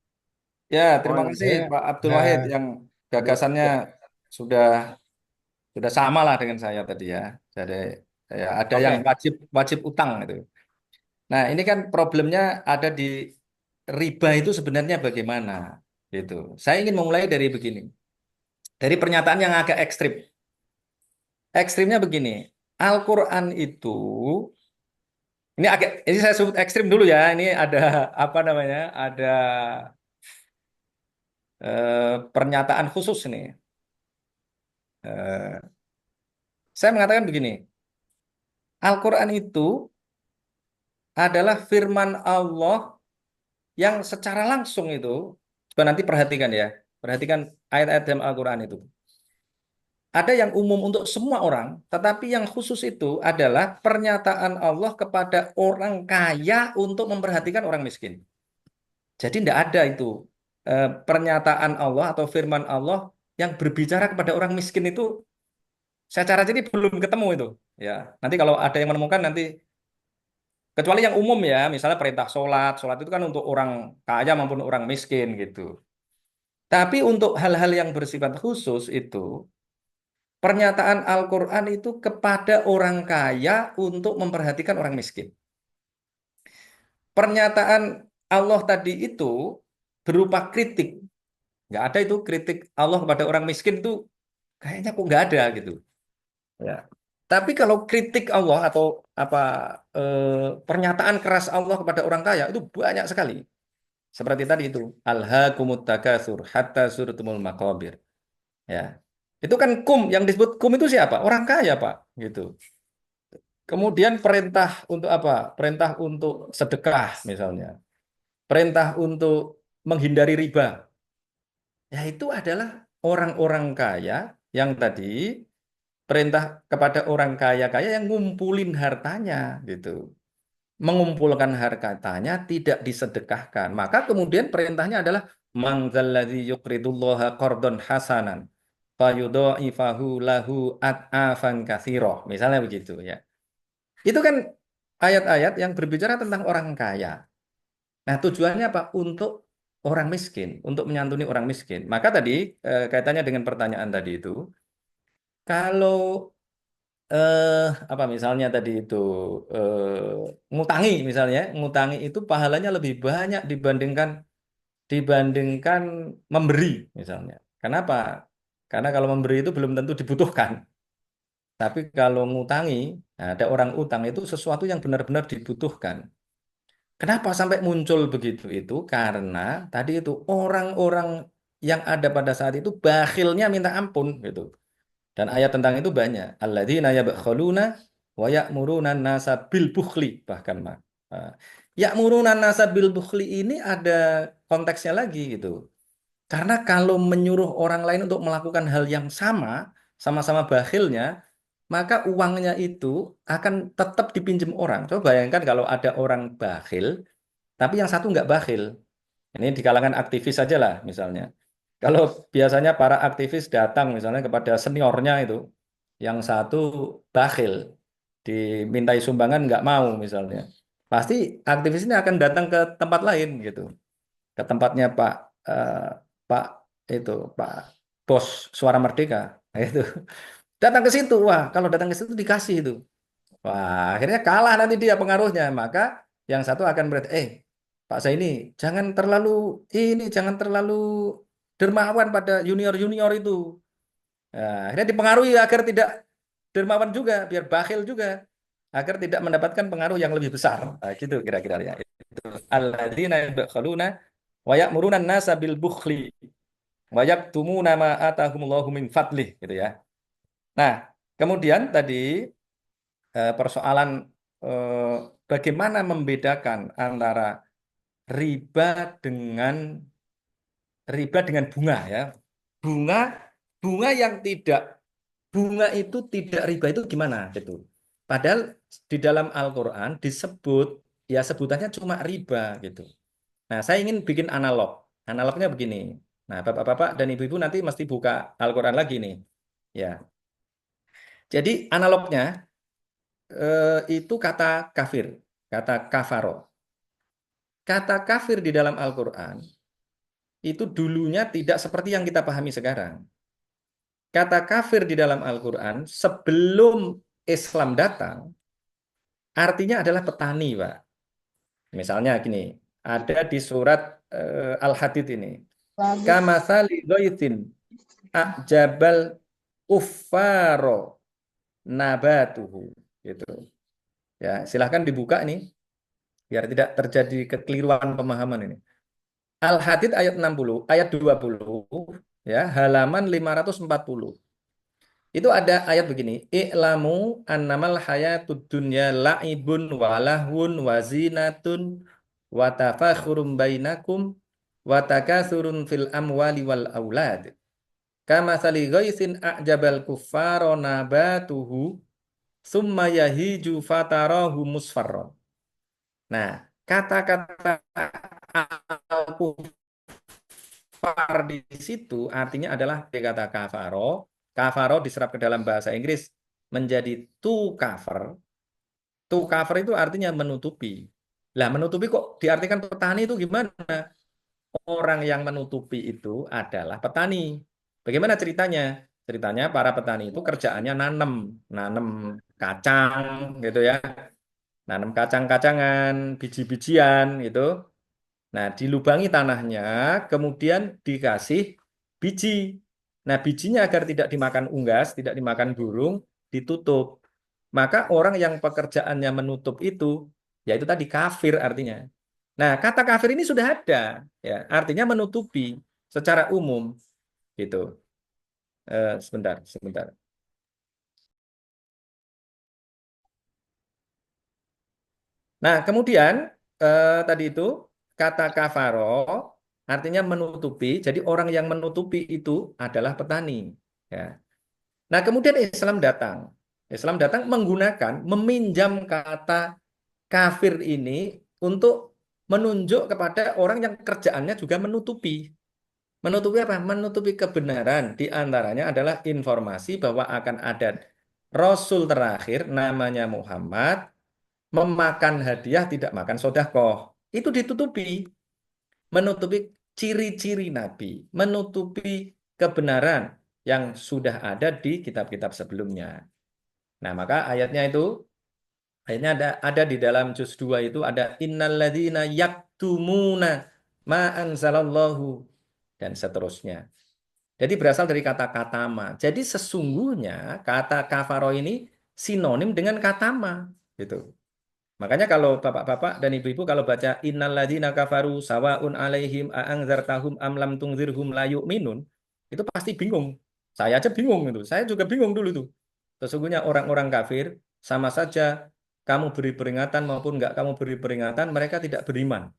Ya, terima Mohon kasih Saya, Pak Abdul Wahid eh, yang ya. gagasannya sudah sama lah dengan saya tadi ya. Jadi ya, ada yang Oke, wajib utang itu. Nah, ini kan problemnya ada di riba itu sebenarnya bagaimana gitu. Saya ingin memulai dari begini. Dari pernyataan yang agak ekstrim. Ekstrimnya begini. Al-Qur'an itu ini saya sebut ekstrim dulu ya. Ini ada apa namanya? Ada pernyataan khusus nih. Eh, saya mengatakan begini. Al-Qur'an itu adalah firman Allah yang secara langsung itu, coba nanti perhatikan ya, perhatikan ayat-ayat dalam Al-Quran itu. Ada yang umum untuk semua orang, tetapi yang khusus itu adalah pernyataan Allah kepada orang kaya untuk memperhatikan orang miskin. Jadi tidak ada itu pernyataan Allah atau firman Allah yang berbicara kepada orang miskin itu secara jadi belum ketemu itu. Ya, nanti kalau ada yang menemukan nanti Kecuali yang umum ya, misalnya perintah sholat. Sholat itu kan untuk orang kaya maupun orang miskin gitu. Tapi untuk hal-hal yang bersifat khusus itu, pernyataan Al-Quran itu kepada orang kaya untuk memperhatikan orang miskin. Pernyataan Allah tadi itu berupa kritik. Nggak ada itu kritik Allah kepada orang miskin itu kayaknya kok nggak ada gitu. Ya. Tapi kalau kritik Allah atau apa pernyataan keras Allah kepada orang kaya itu banyak sekali. Seperti tadi itu, alhaakumut takatsur hatta zurtumul maqabir. Ya. Itu kan kum, yang disebut kum itu siapa? Orang kaya, Pak, gitu. Kemudian perintah untuk apa? Perintah untuk sedekah misalnya. Perintah untuk menghindari riba. Ya itu adalah orang-orang kaya yang tadi perintah kepada orang kaya-kaya yang ngumpulin hartanya gitu. Mengumpulkan hartanya tidak disedekahkan. Maka kemudian perintahnya adalah mangzalladzi yuqridullaha qardon hasanan fayudha'ifahu lahu at'afan katsiroh. Misalnya begitu ya. Itu kan ayat-ayat yang berbicara tentang orang kaya. Nah, tujuannya apa? Untuk orang miskin, untuk menyantuni orang miskin. Maka tadi kaitannya dengan pertanyaan tadi itu, kalau apa misalnya tadi itu ngutangi misalnya, ngutangi itu pahalanya lebih banyak dibandingkan memberi misalnya. Kenapa? Karena kalau memberi itu belum tentu dibutuhkan. Tapi kalau ngutangi, nah, ada orang utang itu sesuatu yang benar-benar dibutuhkan. Kenapa sampai muncul begitu itu? Karena tadi itu orang-orang yang ada pada saat itu bakhilnya minta ampun gitu. Dan ayat tentang itu banyak. Alladzina yabkhaluna wa ya'muruna an-nasa bil bukhli bahkan Mak. Ya'muruna an-nasa bil bukhli ini ada konteksnya lagi gitu. Karena kalau menyuruh orang lain untuk melakukan hal yang sama-sama bakhilnya, maka uangnya itu akan tetap dipinjam orang. Coba bayangkan kalau ada orang bakhil, tapi yang satu nggak bakhil. Ini di kalangan aktivis saja lah misalnya. Kalau biasanya para aktivis datang misalnya kepada seniornya itu, yang satu bakhil, dimintai sumbangan nggak mau misalnya. Pasti aktivis ini akan datang ke tempat lain gitu. Ke tempatnya eh, Pak Pak Bos Suara Merdeka. Nah, itu. Datang ke situ. Wah, kalau datang ke situ dikasih itu. Wah, akhirnya kalah nanti dia pengaruhnya. Maka yang satu akan berarti, Pak Zaini, jangan terlalu dermawan pada junior-junior itu. Nah, akhirnya dipengaruhi agar tidak dermawan juga, biar bakhil juga, agar tidak mendapatkan pengaruh yang lebih besar. Nah, gitu kira-kira ya. Itu alladzina yabkhaluna wa ya'muruna an-nasa bil bukhli wa yaktumuna ma atahumullahu min fadlih gitu ya. Nah, kemudian tadi persoalan eh, bagaimana membedakan antara riba dengan bunga ya. Bunga bunga yang tidak bunga itu tidak riba itu gimana gitu. Padahal di dalam Al-Qur'an disebut ya sebutannya cuma riba gitu. Nah, saya ingin bikin analog. Analognya begini. Nah, Bapak-bapak dan Ibu-ibu nanti mesti buka Al-Qur'an lagi nih. Ya. Jadi analognya itu kata kafir, kata kafaro. Kata kafir di dalam Al-Qur'an itu dulunya tidak seperti yang kita pahami sekarang. Kata kafir di dalam Al-Quran sebelum Islam datang, artinya adalah petani, Pak. Misalnya gini, ada di surat Al-Hadid ini. Kamathali ghaithin a'jabal kuffaro nabatuhu. Gitu. Ya, silahkan dibuka nih, biar tidak terjadi kekeliruan pemahaman ini. Al-Hadid ayat 60, ayat 20, ya, halaman 540. Itu ada ayat begini, i'lamu annamal hayatud dunya la'ibun wa lahwun wa zinatun wa tafakhurum bainakum wa takatsurun fil amwali wal aulad. Kamatsali ghaisin a'jabal kuffara nabatuhu summa yahiju fatarahu musfarron. Nah, kata-kata kafar di situ artinya adalah kata kafaro. Kafaro diserap ke dalam bahasa Inggris menjadi to cover. To cover itu artinya menutupi. Lah menutupi kok diartikan petani itu gimana? Orang yang menutupi itu adalah petani. Bagaimana ceritanya? Ceritanya para petani itu kerjaannya nanem, nanem kacang gitu ya, nanem kacang-kacangan, biji-bijian gitu. Nah, dilubangi tanahnya, kemudian dikasih biji. Nah, bijinya agar tidak dimakan unggas, tidak dimakan burung, ditutup. Maka orang yang pekerjaannya menutup itu, yaitu tadi kafir artinya. Nah, kata kafir ini sudah ada, ya, artinya menutupi secara umum, gitu. Sebentar, sebentar. Nah, kemudian tadi itu kata kafaro artinya menutupi. Jadi orang yang menutupi itu adalah petani. Ya. Nah, kemudian Islam datang. Islam datang menggunakan, meminjam kata kafir ini untuk menunjuk kepada orang yang kerjaannya juga menutupi. Menutupi apa? Menutupi kebenaran. Di antaranya adalah informasi bahwa akan ada Rasul terakhir namanya Muhammad memakan hadiah tidak makan sodakoh. Itu ditutupi. Menutupi ciri-ciri Nabi. Menutupi kebenaran yang sudah ada di kitab-kitab sebelumnya. Nah, maka ayatnya ada di dalam juz 2 itu ada innalladzina yaktumuna ma anzalallahu dan seterusnya. Jadi berasal dari kata katama. Jadi sesungguhnya kata kafaro ini sinonim dengan katama gitu. Makanya kalau bapak-bapak dan ibu-ibu kalau baca innalladzina kafaru sawaun alaihim aangzartahum am lam tungzirhum la yu'minun, itu pasti bingung. Saya aja bingung itu. Saya juga bingung dulu tuh. Sesungguhnya orang-orang kafir sama saja kamu beri peringatan maupun nggak kamu beri peringatan, mereka tidak beriman.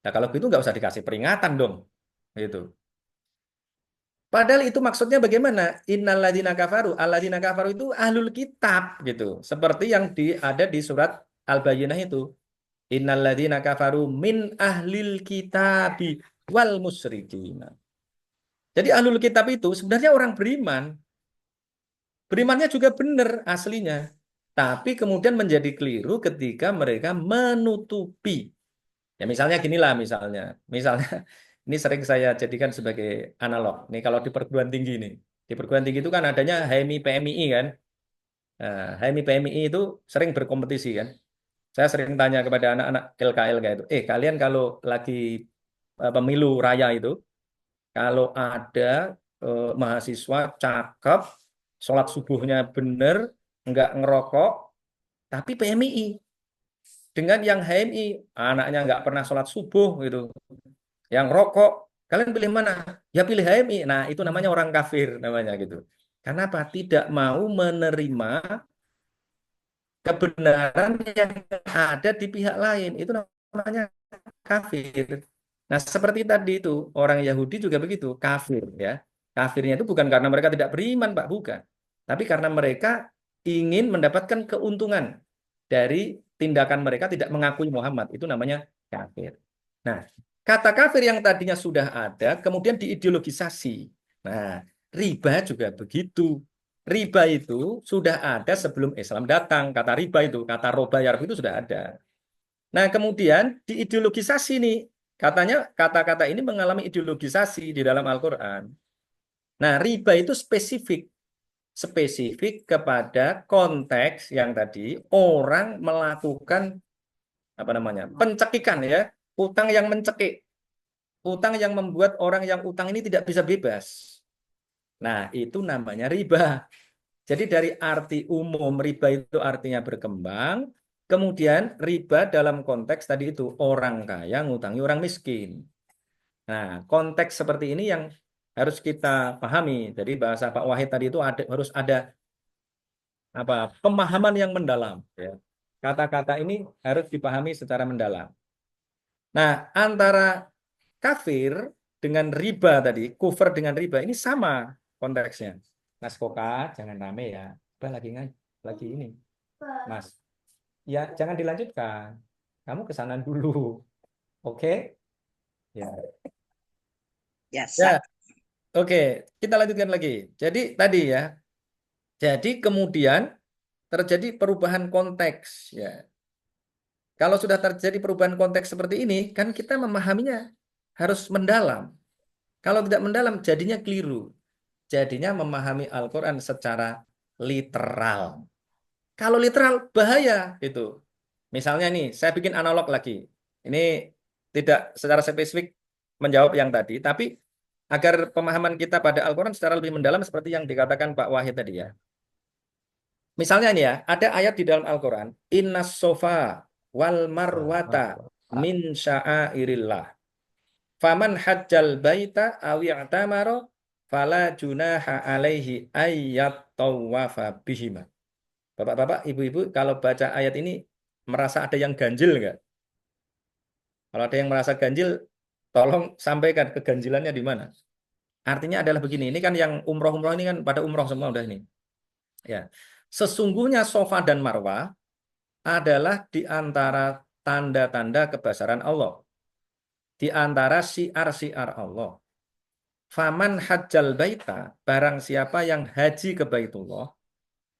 Nah kalau gitu nggak usah dikasih peringatan dong. Gitu. Padahal itu maksudnya bagaimana? Innalladzina kafaru, alladzina kafaru itu ahlul kitab gitu. Seperti yang ada di surat Al-Bayyinah itu. Innalladzina kafaru min ahlil kitabi wal musyrikin. Jadi ahlul kitab itu sebenarnya orang beriman. Berimannya juga benar aslinya. Tapi kemudian menjadi keliru ketika mereka menutupi. Ya misalnya ginilah misalnya. Misalnya ini sering saya jadikan sebagai analog. Nih kalau di perguruan tinggi nih. Di perguruan tinggi itu kan adanya HMI PMII kan. Nah, HMI PMII itu sering berkompetisi kan. Saya sering tanya kepada anak-anak LKL kayak itu. Kalian kalau lagi pemilu raya itu, kalau ada mahasiswa cakep, sholat subuhnya bener, nggak ngerokok, tapi PMII. Dengan yang HMI, anaknya nggak pernah sholat subuh gitu. Yang rokok, kalian pilih mana? Ya pilih HMI. Nah, itu namanya orang kafir namanya gitu. Karena apa? Tidak mau menerima kebenaran yang ada di pihak lain. Itu namanya kafir. Nah, seperti tadi itu, orang Yahudi juga begitu, kafir ya. Kafirnya itu bukan karena mereka tidak beriman, Pak, bukan. Tapi karena mereka ingin mendapatkan keuntungan dari tindakan mereka tidak mengakui Muhammad. Itu namanya kafir. Nah, kata kafir yang tadinya sudah ada, kemudian diideologisasi. Nah, riba juga begitu. Riba itu sudah ada sebelum Islam datang. Kata riba itu, kata roba yarb itu sudah ada. Nah, kemudian diideologisasi nih. Katanya kata-kata ini mengalami ideologisasi di dalam Al-Quran. Nah, riba itu spesifik kepada konteks yang tadi orang melakukan apa namanya? Pencekikan ya, utang yang mencekik. Utang yang membuat orang yang utang ini tidak bisa bebas. Nah, itu namanya riba. Jadi dari arti umum riba itu artinya berkembang, kemudian riba dalam konteks tadi itu orang kaya ngutangi orang miskin. Nah, konteks seperti ini yang harus kita pahami. Jadi bahasa Pak Wahid tadi itu harus ada apa pemahaman yang mendalam. Ya. Kata-kata ini harus dipahami secara mendalam. Nah, antara kafir dengan riba tadi, kufur dengan riba ini sama konteksnya. Mas Koka, jangan rame ya. Lagi ini. Mas, ya jangan dilanjutkan. Kamu ke sana dulu. Oke? Ya. Yes. Ya. Oke, kita lanjutkan lagi. Jadi tadi ya. Jadi kemudian terjadi perubahan konteks ya. Kalau sudah terjadi perubahan konteks seperti ini, kan kita memahaminya harus mendalam. Kalau tidak mendalam, jadinya keliru. Jadinya memahami Al-Quran secara literal. Kalau literal, bahaya itu. Misalnya nih, saya bikin analog lagi. Ini tidak secara spesifik menjawab yang tadi, tapi agar pemahaman kita pada Al-Quran secara lebih mendalam seperti yang dikatakan Pak Wahid tadi ya. Misalnya ini ya, ada ayat di dalam Al-Quran, Innas sofa wal marwata min sya'airillah. Faman hajjal baita awi i'tamaro fala junaha alaihi ayyat tawafa bihima. Bapak-bapak, ibu-ibu, kalau baca ayat ini merasa ada yang ganjil nggak? Kalau ada yang merasa ganjil, tolong sampaikan keganjilannya di mana. Artinya adalah begini, ini kan yang umroh-umroh ini kan pada umroh semua udah ini. Ya, sesungguhnya Sofa dan Marwah adalah di antara tanda-tanda kebesaran Allah, di antara syiar-syiar Allah. Faman hajjal baita, barang siapa yang haji ke Baitullah,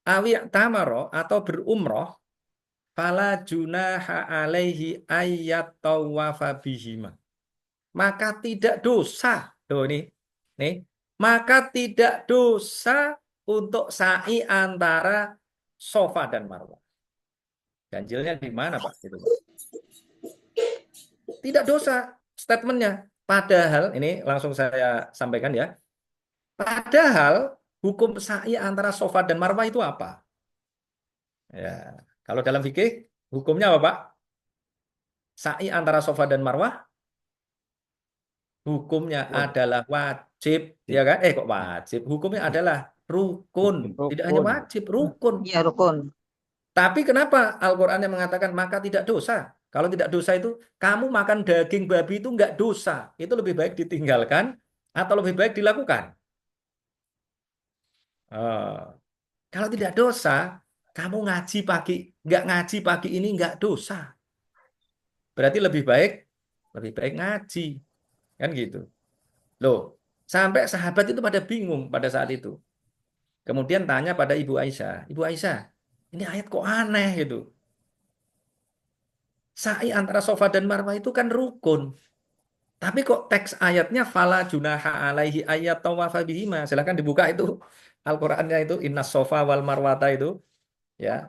awi tamaro atau berumroh, fala junaha alaihi ayyat tawafa bihima. Maka tidak dosa. Tuh nih. Maka tidak dosa untuk sa'i antara Sofa dan Marwah. Ganjilnya di mana, Pak? Gitu, Pak. Tidak dosa statementnya. Padahal, ini langsung saya sampaikan ya. Padahal hukum sa'i antara Sofa dan Marwah itu apa? Ya, kalau dalam fikih hukumnya apa, Pak? Sa'i antara Sofa dan Marwah hukumnya adalah wajib, ya kan? Kok wajib? Hukumnya adalah rukun. Tidak hanya Rukun. wajib, rukun. Ya, rukun. Tapi kenapa Al-Qur'an yang mengatakan maka tidak dosa? Kalau tidak dosa itu kamu makan daging babi itu enggak dosa. Itu lebih baik ditinggalkan atau lebih baik dilakukan. Kalau tidak dosa, kamu ngaji pagi, enggak ngaji pagi ini enggak dosa. Berarti lebih baik ngaji. Kan gitu. Loh, sampai sahabat itu pada bingung pada saat itu. Kemudian tanya pada Ibu Aisyah, Ibu Aisyah, ini ayat kok aneh gitu. Sa'i antara Sofa dan Marwah itu kan rukun. Tapi kok teks ayatnya fala junaha alaihi ayat tawafa bihima. Silahkan dibuka itu Al-Qur'annya itu innas sofa wal marwata itu ya.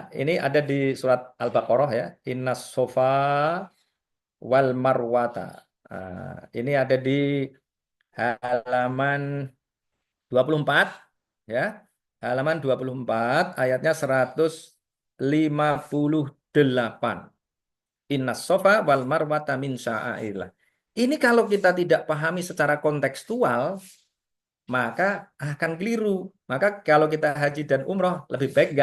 Ini ada di surat Al-Baqarah ya. Innas sofa wal marwata. Ini ada di halaman 24 ya. Halaman 24 ayatnya 158. Innas sofa wal marwata min sya'airillah. Ini kalau kita tidak pahami secara kontekstual, maka akan keliru. Maka kalau kita haji dan umroh lebih baik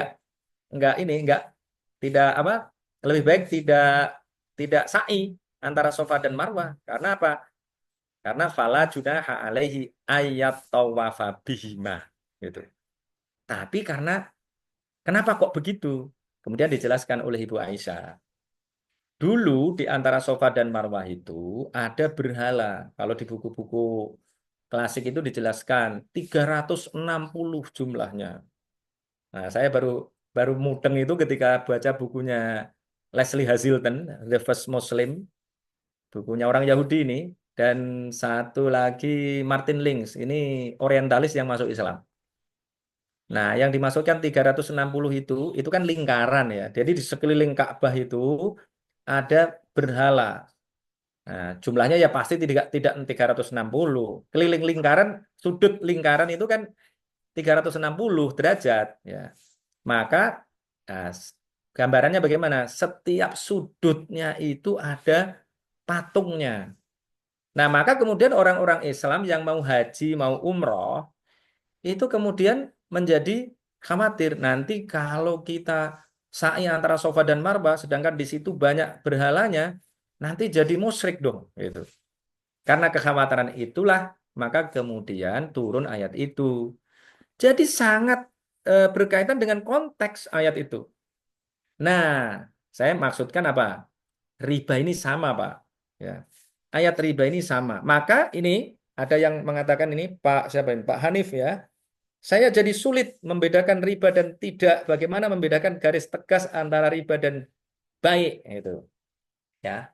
lebih baik tidak sa'i antara Sofa dan Marwah. Karena apa? Karena fala junaha alaihi ayat tawafa bihima gitu. Tapi kenapa kok begitu? Kemudian dijelaskan oleh Ibu Aisyah. Dulu di antara Sofa dan Marwah itu ada berhala. Kalau di buku-buku klasik itu dijelaskan 360 jumlahnya. Nah, saya baru mudeng itu ketika baca bukunya Leslie Hazilton, The First Muslim, bukunya orang Yahudi ini, dan satu lagi Martin Lings, ini orientalis yang masuk Islam. Nah, yang dimasukkan 360 itu kan lingkaran ya. Jadi di sekeliling Ka'bah itu ada berhala. Nah, jumlahnya ya pasti tidak 360. Keliling lingkaran, sudut lingkaran itu kan 360 derajat ya. Maka gambarannya bagaimana? Setiap sudutnya itu ada patungnya. Nah, maka kemudian orang-orang Islam yang mau haji, mau umroh, itu kemudian menjadi khawatir nanti kalau kita sa'i antara Sofa dan Marwah, sedangkan di situ banyak berhalanya, nanti jadi musyrik dong. Gitu. Karena kekhawatiran itulah, maka kemudian turun ayat itu. Jadi sangat berkaitan dengan konteks ayat itu. Nah, saya maksudkan apa? Riba ini sama, Pak. Ya. Ayat riba ini sama. Maka ini ada yang mengatakan ini Pak siapa ini? Pak Hanif ya. Saya jadi sulit membedakan riba dan tidak. Bagaimana membedakan garis tegas antara riba dan baik itu, ya.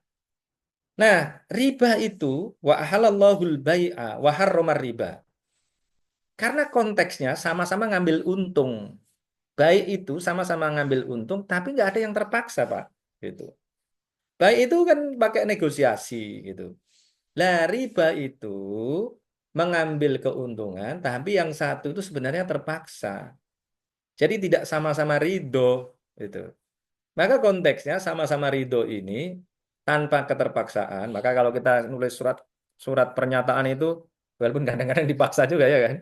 Nah, riba itu wa ahalallahul bai'a wa harramar riba. Karena konteksnya sama-sama ngambil untung. Baik itu sama-sama ngambil untung, tapi nggak ada yang terpaksa, Pak. Gitu. Baik itu kan pakai negosiasi gitu. Lah, riba itu mengambil keuntungan, tapi yang satu itu sebenarnya terpaksa. Jadi tidak sama-sama ridho. Gitu. Maka konteksnya sama-sama ridho ini tanpa keterpaksaan. Maka kalau kita nulis surat surat pernyataan itu, walaupun kadang-kadang dipaksa juga ya kan,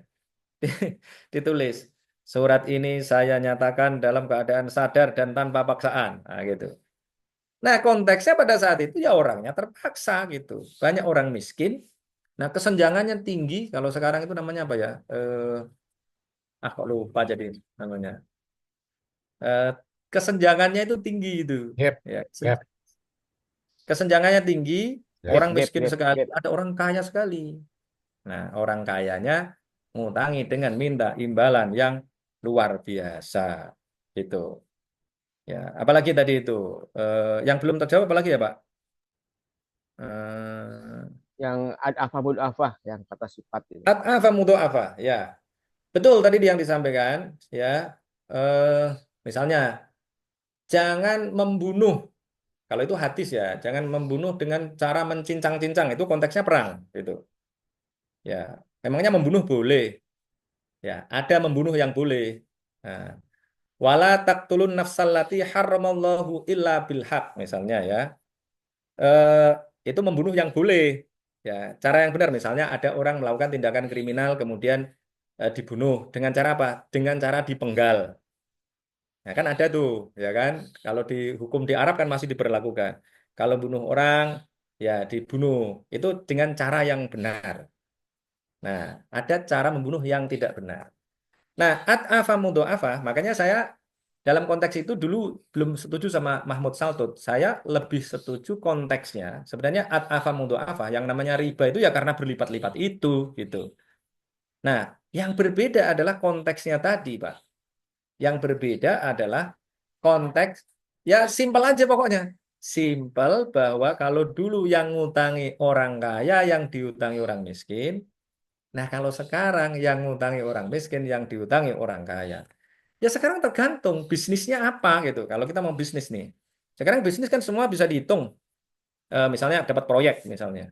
ditulis surat ini saya nyatakan dalam keadaan sadar dan tanpa paksaan. Nah, gitu. Nah, konteksnya pada saat itu ya orangnya terpaksa gitu. Banyak orang miskin. Nah, kesenjangannya tinggi. Kalau sekarang itu namanya apa ya? Kok lupa jadi namanya. Eh, kesenjangannya itu tinggi itu. Gap, Ya, gap. kesenjangannya tinggi. Ya. Orang Gap, miskin gap, sekali, gap. ada orang kaya sekali. Nah, orang kayanya ngutangi dengan minta imbalan yang luar biasa. Gitu. Ya, apalagi tadi itu yang belum terjawab apalagi ya, Pak? Eh, Yang ad-afa mud'afa, yang kata sifat itu. At'afa mudha'afa, ya. Betul tadi yang disampaikan, ya. Eh, misalnya, jangan membunuh. Kalau itu hadis ya, jangan membunuh dengan cara mencincang-cincang. Itu konteksnya perang, gitu. Ya, memangnya membunuh boleh. Ya, ada membunuh yang boleh. Nah, wala taqtulun nafsallati harramallahu illa bilhaq, misalnya ya. Eh, itu membunuh yang boleh. Ya, cara yang benar misalnya ada orang melakukan tindakan kriminal kemudian dibunuh dengan cara apa? Dengan cara dipenggal. Nah, kan ada tuh, ya kan? Kalau di hukum di Arab kan masih diberlakukan. Kalau bunuh orang ya dibunuh. Itu dengan cara yang benar. Nah, ada cara membunuh yang tidak benar. Nah, at'afa mudha'afa, makanya saya dalam konteks itu dulu belum setuju sama Mahmud Saltut. Saya lebih setuju konteksnya. Sebenarnya at'afa mudha'afa, yang namanya riba itu ya karena berlipat-lipat itu, gitu. Nah, yang berbeda adalah konteksnya tadi, Pak. Yang berbeda adalah konteks, ya simpel aja pokoknya. Simpel bahwa kalau dulu yang ngutangi orang kaya, yang diutangi orang miskin. Nah, kalau sekarang yang ngutangi orang miskin, yang diutangi orang kaya. Ya sekarang tergantung bisnisnya apa gitu. Kalau kita mau bisnis nih. Sekarang bisnis kan semua bisa dihitung. Misalnya dapat proyek misalnya.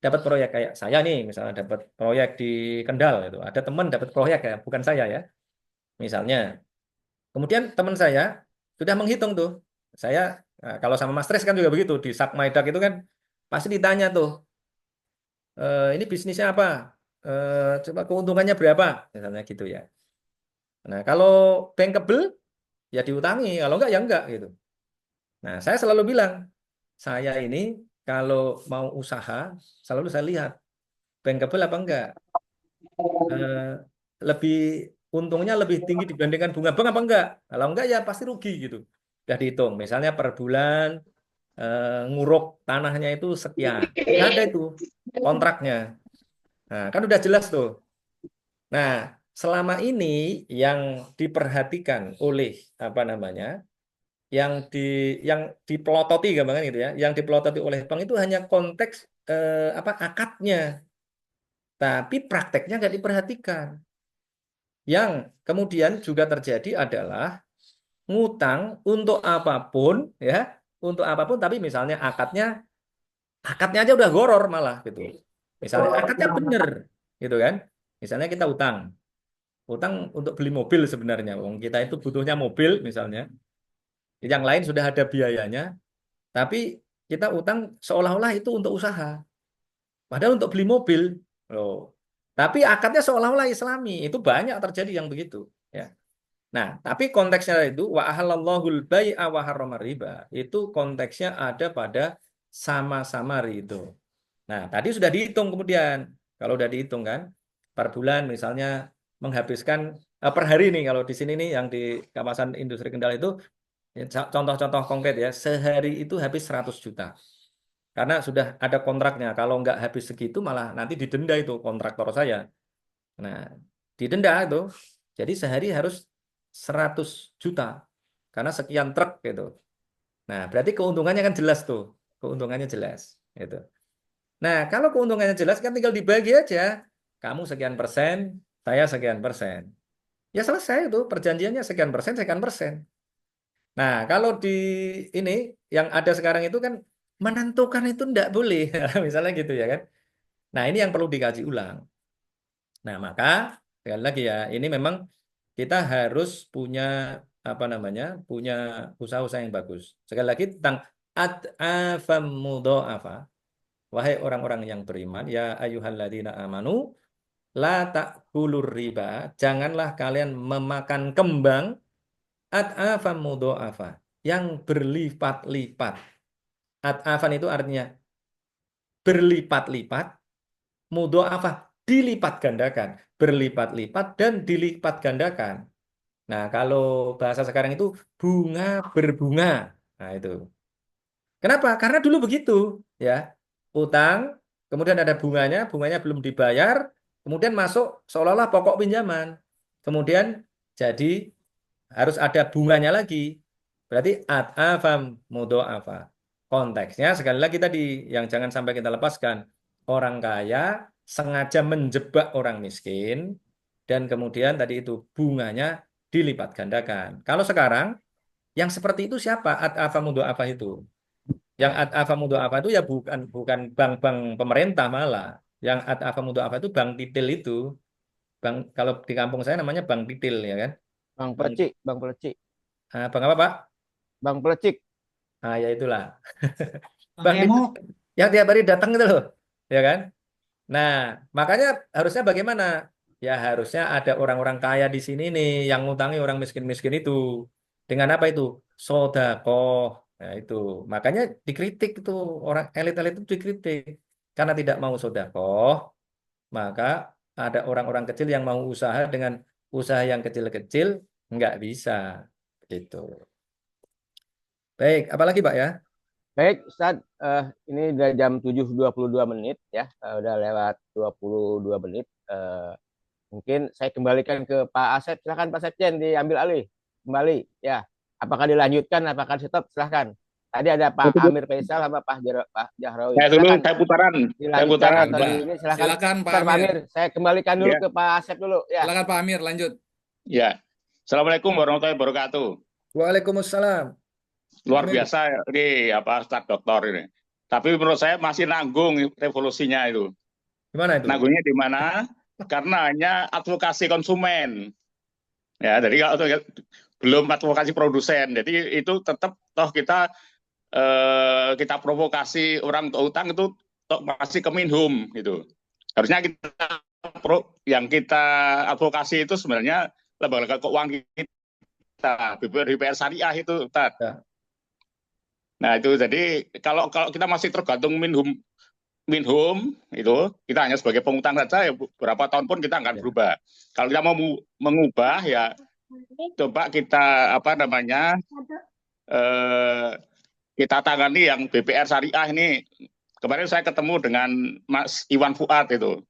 Dapat proyek kayak saya nih misalnya dapat proyek di Kendal gitu. Ada teman dapat proyek ya, bukan saya ya. Misalnya. Kemudian teman saya sudah menghitung tuh. Saya kalau sama Mas Tres kan juga begitu di Sakmaidak itu kan pasti ditanya tuh, ini bisnisnya apa? Coba keuntungannya berapa? Misalnya gitu ya. Nah, kalau bankable ya diutangi, kalau enggak ya enggak gitu. Nah, saya selalu bilang, saya ini kalau mau usaha selalu saya lihat bankable apa enggak. Eh, lebih untungnya lebih tinggi dibandingkan bunga bank apa enggak? Kalau enggak ya pasti rugi gitu. Sudah dihitung. Misalnya per bulan nguruk tanahnya itu sekian. Ya ada itu kontraknya. Nah, kan udah jelas tuh. Nah, selama ini yang diperhatikan oleh apa namanya? Yang dipelototi gampangan gitu ya, yang dipelototi oleh bank itu hanya konteks apa akadnya, tapi prakteknya nggak diperhatikan. Yang kemudian juga terjadi adalah ngutang untuk apapun ya, untuk apapun, tapi misalnya akadnya aja udah goror malah gitu. Misalnya akadnya bener gitu kan. Misalnya kita utang, utang untuk beli mobil sebenarnya, wong kita itu butuhnya mobil misalnya, yang lain sudah ada biayanya. Tapi kita utang seolah-olah itu untuk usaha. Padahal untuk beli mobil. Loh. Tapi akadnya seolah-olah Islami. Itu banyak terjadi yang begitu. Ya. Nah, tapi konteksnya itu wa ahallallahul bai'a wa harramar riba. Itu konteksnya ada pada sama-sama ridho. Nah, tadi sudah dihitung kemudian. Kalau sudah dihitung kan, per bulan misalnya menghabiskan per hari nih kalau di sini nih yang di kawasan industri Kendal itu ya, contoh-contoh konkret ya, sehari itu habis 100 juta. Karena sudah ada kontraknya. Kalau nggak habis segitu malah nanti didenda itu kontraktor saya. Nah, didenda itu. Jadi sehari harus 100 juta karena sekian truk gitu. Nah, berarti keuntungannya kan jelas tuh. Keuntungannya jelas gitu. Nah, kalau keuntungannya jelas kan tinggal dibagi aja. Kamu sekian persen, saya sekian persen. Ya selesai itu perjanjiannya sekian persen, sekian persen. Nah, kalau di ini yang ada sekarang itu kan menentukan itu enggak boleh. Misalnya gitu ya kan. Nah, ini yang perlu dikaji ulang. Nah, maka sekali lagi ya, ini memang kita harus punya apa namanya? Punya usaha-usaha yang bagus. Sekali lagi tentang ad'afam mudha'afa. Wahai orang-orang yang beriman, ya ayyuhalladzina amanu la ta'kulur riba, janganlah kalian memakan kembang ad'afam mudha'afa yang berlipat-lipat. Ad'afan itu artinya berlipat-lipat, mudha'afah dilipat gandakan, berlipat-lipat dan dilipat gandakan. Nah, kalau bahasa sekarang itu bunga berbunga. Nah, itu. Kenapa? Karena dulu begitu, ya. Utang, kemudian ada bunganya, bunganya belum dibayar, kemudian masuk seolah-olah pokok pinjaman. Kemudian jadi harus ada bunganya lagi. Berarti at'afam mudho'afa. Konteksnya sekali lagi tadi yang jangan sampai kita lepaskan. Orang kaya sengaja menjebak orang miskin dan kemudian tadi itu bunganya dilipat gandakan. Kalau sekarang yang seperti itu siapa? At'afam mudho'afa itu. Yang at'afa mudha'afa itu ya bukan bukan bank-bank pemerintah malah. Yang at'afa mudha'afa itu bank titil itu. Bank kalau di kampung saya namanya bank titil ya kan. Bang Bank Pelecik, Bang Pelecik, bank apa Pak? Bang Pelecik. Ah ya itulah. Bang Bank titil Emok, yang tiap hari datang itu loh. Ya kan? Nah, makanya harusnya bagaimana? Ya harusnya ada orang-orang kaya di sini nih yang ngutangi orang miskin-miskin itu. Dengan apa itu? Sodakoh. Nah itu. Makanya dikritik itu orang elit-elit itu dikritik. Karena tidak mau sodakoh, maka ada orang-orang kecil yang mau usaha dengan usaha yang kecil-kecil nggak bisa. Gitu. Baik, apalagi Pak ya? Baik, Ustaz, ini udah jam 7:22 ya, udah lewat 22 menit. Mungkin saya kembalikan ke Pak Asep. Silakan Pak Septian diambil alih kembali. Ya, apakah dilanjutkan? Apakah stop? Silakan. Tadi ada Pak Amir Faisal sama Pak Jahrawi. Saya dulu, Silakan saya putaran. Saya dilanjutkan putaran. atau di ini. Silakan. Silakan Pak Bentar, Pak Amir. Amir. Saya kembalikan dulu Ya, ke Pak Asep dulu. Ya. Silakan Pak Amir lanjut. ya. Assalamualaikum warahmatullahi wabarakatuh. Waalaikumsalam. Luar Amir, biasa ini apa Ustaz Doktor ini. Tapi menurut saya masih nanggung revolusinya itu. gimana itu? Nanggungnya di mana? Karena hanya advokasi konsumen. Ya, jadi kalau belum advokasi produsen. Jadi itu tetap toh kita provokasi orang untuk utang itu toh masih ke Minhum gitu. Harusnya yang kita advokasi itu sebenarnya lembaga keuangan kita, BPR Syariah itu, Ustaz. Ya. Nah itu jadi kalau kita masih tergantung Minhum itu kita hanya sebagai pengutang saja ya beberapa tahun pun kita akan Ya. berubah. Kalau kita mau mengubah ya coba kita kita tangani yang BPR Syariah ini. Kemarin saya ketemu dengan Mas Iwan Fuad itu.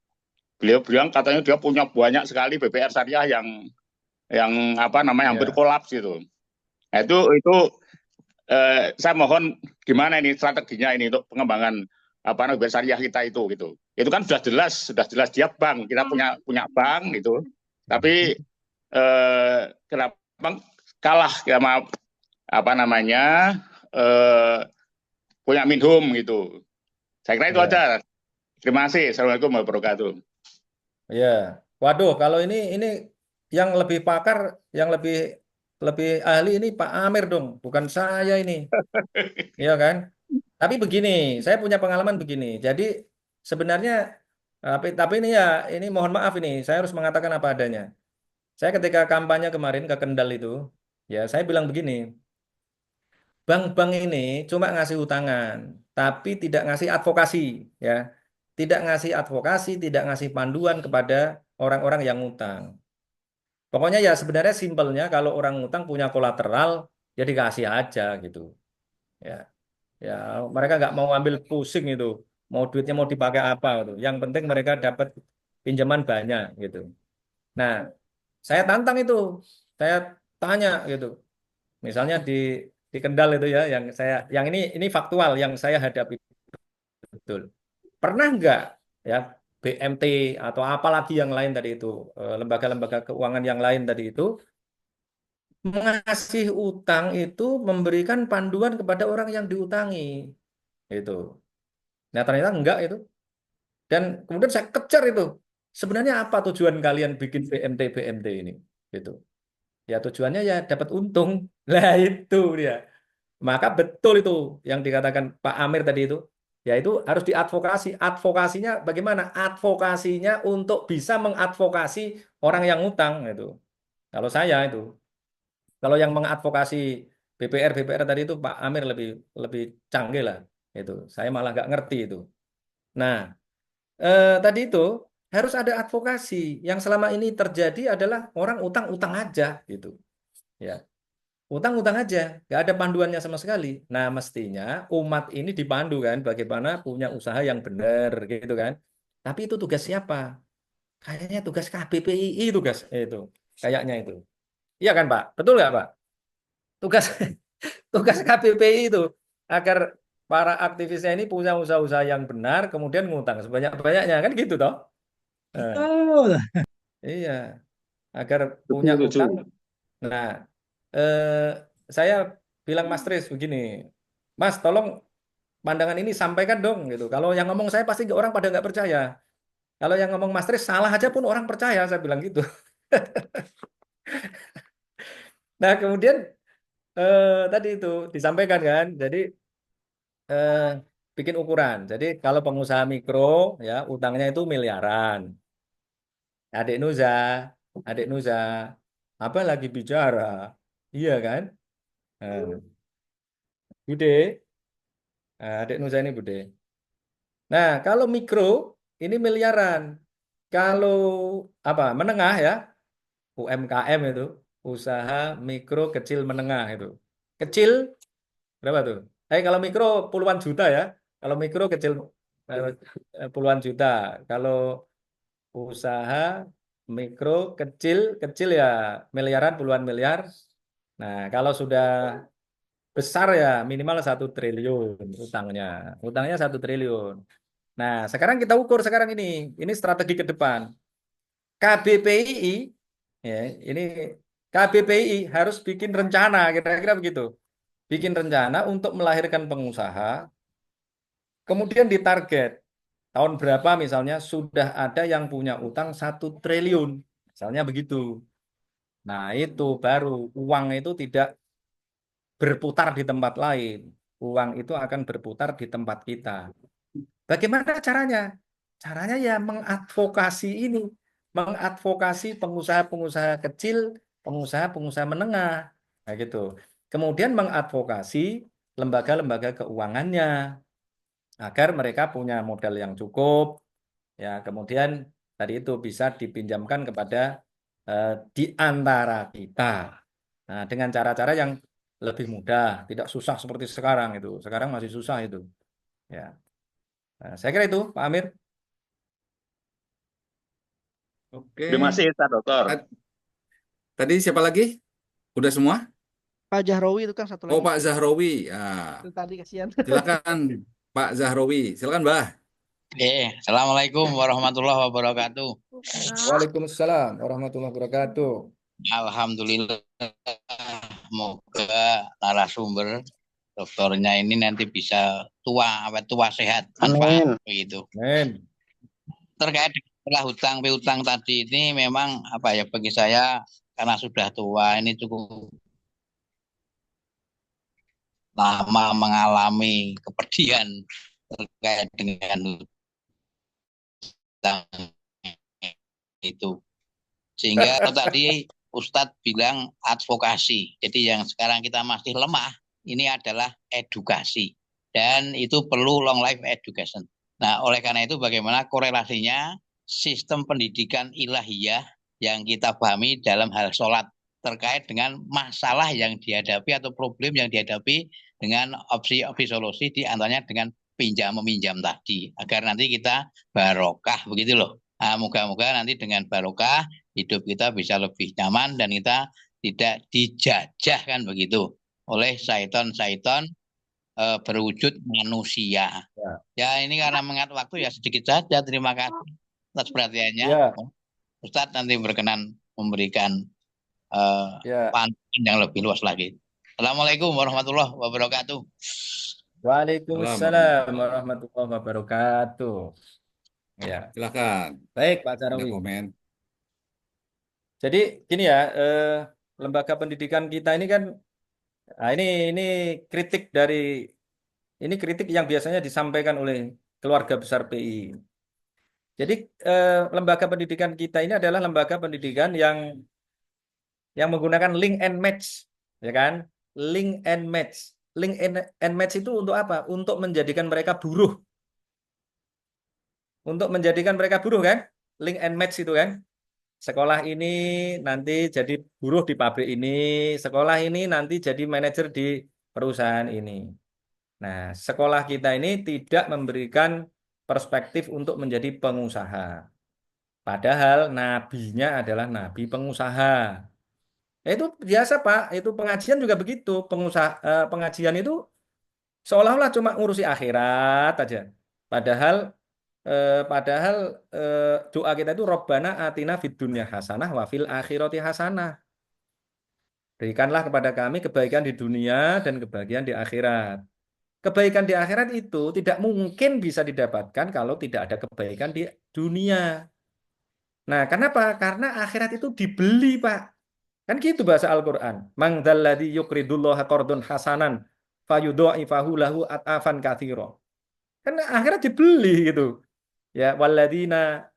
Beliau bilang katanya dia punya banyak sekali BPR Syariah yang hampir Ya. kolaps gitu. Nah, itu saya mohon gimana ini strateginya ini untuk pengembangan BPR Syariah kita itu gitu. Itu kan sudah jelas dia bank, kita punya bank gitu. Tapi kenapa kalah sama punya Minhum gitu. Saya kira itu Ya. aja. Terima kasih. Assalamualaikum warahmatullahi wabarakatuh. Ya. Waduh, kalau ini yang lebih pakar, yang lebih ahli ini Pak Amir dong, bukan saya ini. Iya kan? Tapi begini, saya punya pengalaman begini. Jadi sebenarnya tapi ini ya, ini mohon maaf ini, saya harus mengatakan apa adanya. Saya ketika kampanye kemarin ke Kendal itu, ya saya bilang begini, bank-bank ini cuma ngasih utangan, tapi tidak ngasih advokasi, ya. Tidak ngasih advokasi, tidak ngasih panduan kepada orang-orang yang ngutang. Pokoknya ya sebenarnya simpelnya kalau orang ngutang punya kolateral, ya dikasih aja gitu. Ya, ya mereka nggak mau ambil pusing itu, mau duitnya mau dipakai apa gitu. Yang penting mereka dapat pinjaman banyak gitu. Nah, saya tantang itu, saya tanya gitu. Misalnya di Kendal itu ya, yang ini faktual yang saya hadapi betul. Pernah nggak ya BMT atau apalagi yang lain tadi itu, lembaga-lembaga keuangan yang lain tadi itu mengasih utang itu memberikan panduan kepada orang yang diutangi itu. Nah, ternyata enggak itu. Dan kemudian saya kejar itu. Sebenarnya apa tujuan kalian bikin BMT ini? Gitu. Ya tujuannya ya dapat untung. Lah itu dia. Maka betul itu yang dikatakan Pak Amir tadi itu. Yaitu harus diadvokasi. Advokasinya bagaimana? Advokasinya untuk bisa mengadvokasi orang yang ngutang itu. Kalau saya itu, kalau yang mengadvokasi BPR tadi itu Pak Amir lebih lebih canggih lah itu. Saya malah nggak ngerti itu. Nah, tadi itu harus ada advokasi. Yang selama ini terjadi adalah orang utang-utang aja gitu. Ya, utang-utang aja, nggak ada panduannya sama sekali. Nah, mestinya umat ini dipandu kan, bagaimana punya usaha yang benar gitu kan. Tapi itu tugas siapa? Kayaknya tugas KBPII tugas itu, kayaknya itu. Iya kan Pak? Betul nggak Pak? Tugas tugas KBPI itu agar para aktivisnya ini punya usaha-usaha yang benar, kemudian ngutang sebanyak-banyaknya kan gitu toh? Eh, Betul. iya, agar punya Setuju, utang. setuju. Nah, eh, saya bilang Mas Tris begini, Mas, tolong pandangan ini sampaikan dong gitu. Kalau yang ngomong saya pasti orang pada nggak percaya. Kalau yang ngomong Mas Tris salah aja pun orang percaya, saya bilang gitu. Nah, kemudian tadi itu disampaikan kan, jadi eh, bikin ukuran. Jadi kalau pengusaha mikro ya utangnya itu miliaran. Adik Nuza, adik Nuza, apa lagi bicara? Iya kan? Eh, Bude, adik Nuza ini Bude. Nah, kalau mikro ini miliaran. Kalau apa menengah ya, UMKM itu, usaha mikro kecil menengah itu. Kecil berapa tuh? Kalau mikro puluhan juta ya. Kalau mikro kecil puluhan juta. Kalau usaha mikro kecil kecil ya miliaran puluhan miliar. Nah, kalau sudah besar ya minimal 1 triliun utangnya. Utangnya 1 triliun. Nah, sekarang kita ukur sekarang ini strategi ke depan. KBPII ya, ini KBPII harus bikin rencana kira-kira begitu. Bikin rencana untuk melahirkan pengusaha, kemudian ditarget tahun berapa misalnya sudah ada yang punya utang 1 triliun, misalnya begitu. Nah, itu baru uang itu tidak berputar di tempat lain. Uang itu akan berputar di tempat kita. Bagaimana caranya? Caranya ya mengadvokasi ini, mengadvokasi pengusaha-pengusaha kecil, pengusaha-pengusaha menengah, nah gitu. Kemudian mengadvokasi lembaga-lembaga keuangannya agar mereka punya modal yang cukup, ya. Kemudian tadi itu bisa dipinjamkan kepada di antara kita. Nah, dengan cara-cara yang lebih mudah, tidak susah seperti sekarang itu. Sekarang masih susah itu, ya. Nah, saya kira itu, Pak Amir. Oke. Terima kasih, Pak Dokter. Tadi siapa lagi? Udah semua? Pak Jahrowi itu kan satu Oh, lagi. Pak Zahrowi. Ah, Itu tadi kasihan. silakan Pak Zahrowi. Silakan, Mbah. Oke, Assalamualaikum warahmatullahi wabarakatuh. Waalaikumsalam warahmatullahi wabarakatuh. Alhamdulillah, semoga narasumber dokternya ini nanti bisa tua sehat, manfaat begitu. Amin. Terkait dengan hutang piutang tadi ini memang apa ya bagi saya karena sudah tua ini cukup lama mengalami kepedihan terkait dengan hutang itu. Sehingga tadi Ustadz bilang advokasi. Jadi yang sekarang kita masih lemah ini adalah edukasi. Dan itu perlu long life education. Nah, oleh karena itu bagaimana korelasinya sistem pendidikan ilahiyah yang kita pahami dalam hal sholat terkait dengan masalah yang dihadapi atau problem yang dihadapi dengan opsi-opsi solusi diantaranya dengan pinjam meminjam tadi agar nanti kita barokah begitu loh. Nah, moga-moga nanti dengan barokah hidup kita bisa lebih nyaman dan kita tidak dijajah kan begitu oleh syaiton-syaiton berwujud manusia. Ya. Ya ini karena mengingat waktu ya sedikit saja. Terima kasih atas perhatiannya. Ya. Ustadz nanti berkenan memberikan Ya. pandangan yang lebih luas lagi. Assalamualaikum warahmatullahi wabarakatuh. Waalaikumsalam warahmatullahi wabarakatuh. Ya, Silakan. baik Pak Ada Sarawi. komen. Jadi gini ya, lembaga pendidikan kita ini kan, nah ini kritik yang biasanya disampaikan oleh keluarga besar PI. Jadi lembaga pendidikan kita ini adalah lembaga pendidikan yang menggunakan link and match, ya kan? Link and match. Link and match itu untuk apa? Untuk menjadikan mereka buruh. Untuk menjadikan mereka buruh kan? Link and match itu kan? Sekolah ini nanti jadi buruh di pabrik ini, sekolah ini nanti jadi manajer di perusahaan ini. Nah, sekolah kita ini tidak memberikan perspektif untuk menjadi pengusaha. Padahal nabinya adalah nabi pengusaha. Itu biasa Pak, itu pengajian juga begitu. Pengajian itu seolah-olah cuma ngurusi akhirat aja. Padahal doa kita itu Robbana atina fid dunya hasanah wa fil akhirati hasanah. Berikanlah kepada kami kebaikan di dunia dan kebahagiaan di akhirat. Kebaikan di akhirat itu tidak mungkin bisa didapatkan kalau tidak ada kebaikan di dunia. Nah, kenapa? Karena akhirat itu dibeli, Pak. Kan gitu bahasa Al-Qur'an. Man dzalladzi yuqridullaha qardun hasanan fayudha'ifahu lahu at'afan katsira. Kan akhirat dibeli gitu. Ya, walladzina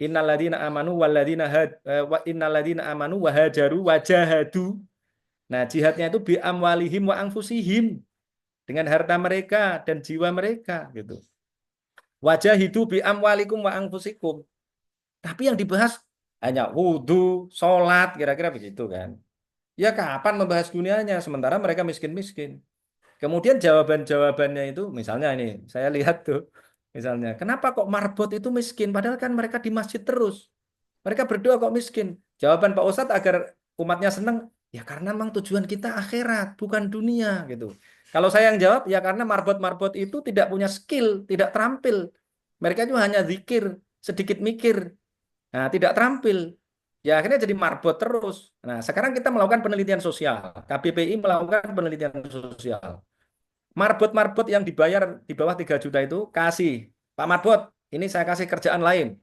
innalladzina amanu innalladzina amanu wa hajaru wa jahadu. Nah, jihadnya itu bi amwalihim wa anfusihim, dengan harta mereka dan jiwa mereka gitu. Wajahidu bi amwalikum wa anfusikum. Tapi yang dibahas hanya wudhu, sholat, kira-kira begitu kan. Ya kapan membahas dunianya, sementara mereka miskin-miskin. Kemudian jawaban-jawabannya itu, misalnya ini, saya lihat tuh, misalnya, kenapa kok marbot itu miskin? Padahal kan mereka di masjid terus. Mereka berdoa kok miskin. Jawaban Pak Ustadz agar umatnya senang, ya karena memang tujuan kita akhirat, bukan dunia gitu. Kalau saya yang jawab, ya karena marbot-marbot itu tidak punya skill, tidak terampil. Mereka itu hanya zikir, sedikit mikir. Nah, tidak terampil. Ya akhirnya jadi marbot terus. Nah, sekarang kita melakukan penelitian sosial. KBPI melakukan penelitian sosial. Marbot-marbot yang dibayar di bawah 3 juta itu kasih. Pak Marbot, ini saya kasih kerjaan lain.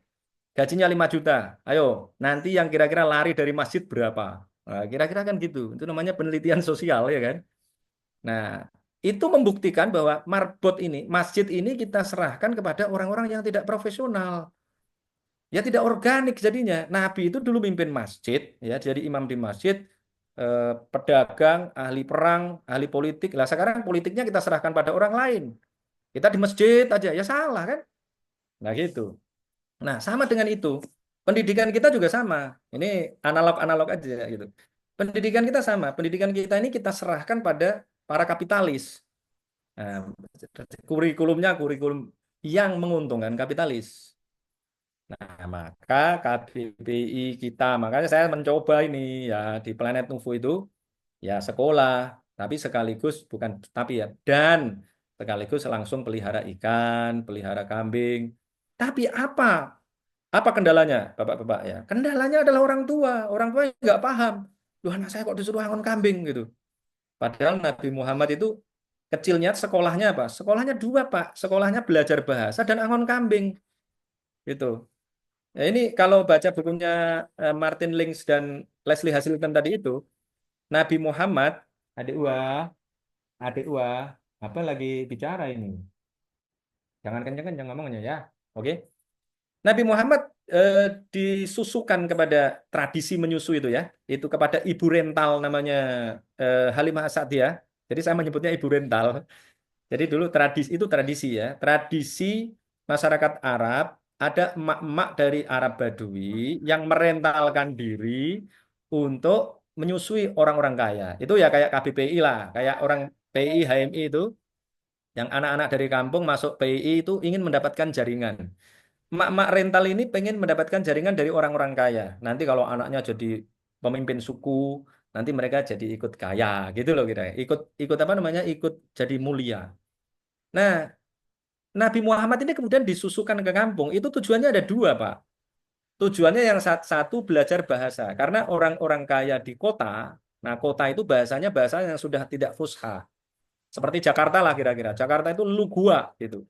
Gajinya 5 juta. Ayo, nanti yang kira-kira lari dari masjid berapa? Nah, kira-kira kan gitu. Itu namanya penelitian sosial ya kan. Nah, itu membuktikan bahwa marbot ini, masjid ini kita serahkan kepada orang-orang yang tidak profesional. Ya tidak organik jadinya. Nabi itu dulu mimpin masjid, ya jadi imam di masjid, pedagang, ahli perang, ahli politik. Lah sekarang politiknya kita serahkan pada orang lain. Kita di masjid aja, ya salah kan? Nah gitu. Nah sama dengan itu, pendidikan kita juga sama. Ini analog-analog aja gitu. Pendidikan kita sama. Pendidikan kita ini kita serahkan pada para kapitalis. Nah, kurikulumnya kurikulum yang menguntungkan kapitalis. Nah, maka KBPI kita, makanya saya mencoba ini ya di Planet Nuvo itu ya sekolah, tapi sekaligus bukan tapi ya dan sekaligus langsung pelihara ikan, pelihara kambing. Tapi apa kendalanya, Bapak-bapak ya? Kendalanya adalah orang tua. Orang tua nggak paham. Loh, anak saya kok disuruh angon kambing gitu. Padahal Nabi Muhammad itu kecilnya sekolahnya apa? Sekolahnya 2, Pak. Sekolahnya belajar bahasa dan angon kambing. Gitu. Nah, ini kalau baca bukunya Martin Lings dan Leslie Hazelton tadi itu, Nabi Muhammad, adik Wah, apa lagi bicara ini? Jangan kencang-kencang ngomongnya ya. Oke. Nabi Muhammad disusukan kepada tradisi menyusui itu ya, itu kepada ibu rental namanya Halimah As-Sa'diyah. Jadi saya menyebutnya ibu rental. Jadi dulu tradisi ya, tradisi masyarakat Arab, ada emak-emak dari Arab Badui yang merentalkan diri untuk menyusui orang-orang kaya. Itu ya kayak KBPI lah, kayak orang PI, HMI itu, yang anak-anak dari kampung masuk PI itu ingin mendapatkan jaringan. emak-emak rental ini pengen mendapatkan jaringan dari orang-orang kaya. Nanti kalau anaknya jadi pemimpin suku, nanti mereka jadi ikut kaya, gitu loh kira. Ikut ikut apa namanya? Ikut jadi mulia. Nah, Nabi Muhammad ini kemudian disusukan ke kampung. Itu tujuannya ada dua, Pak. Tujuannya yang satu belajar bahasa. Karena orang-orang kaya di kota, nah kota itu bahasanya bahasa yang sudah tidak fusha. Seperti Jakarta lah kira-kira. Jakarta itu lu gua gitu.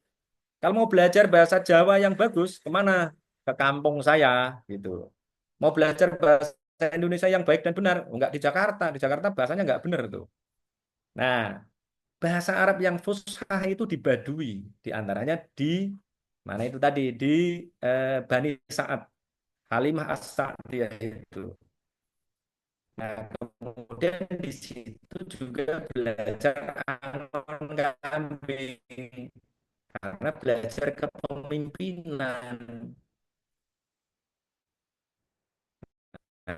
Kalau mau belajar bahasa Jawa yang bagus, kemana? Ke kampung saya gitu. Mau belajar bahasa Indonesia yang baik dan benar, enggak di Jakarta. Di Jakarta bahasanya enggak benar tuh. Nah, bahasa Arab yang fusha itu di Baduy, di antaranya di mana itu tadi di Bani Sa'ad, Halimah As-Sa'diyah itu. Nah, kemudian di situ juga belajar angon kambing karena belajar kepemimpinan. Nah,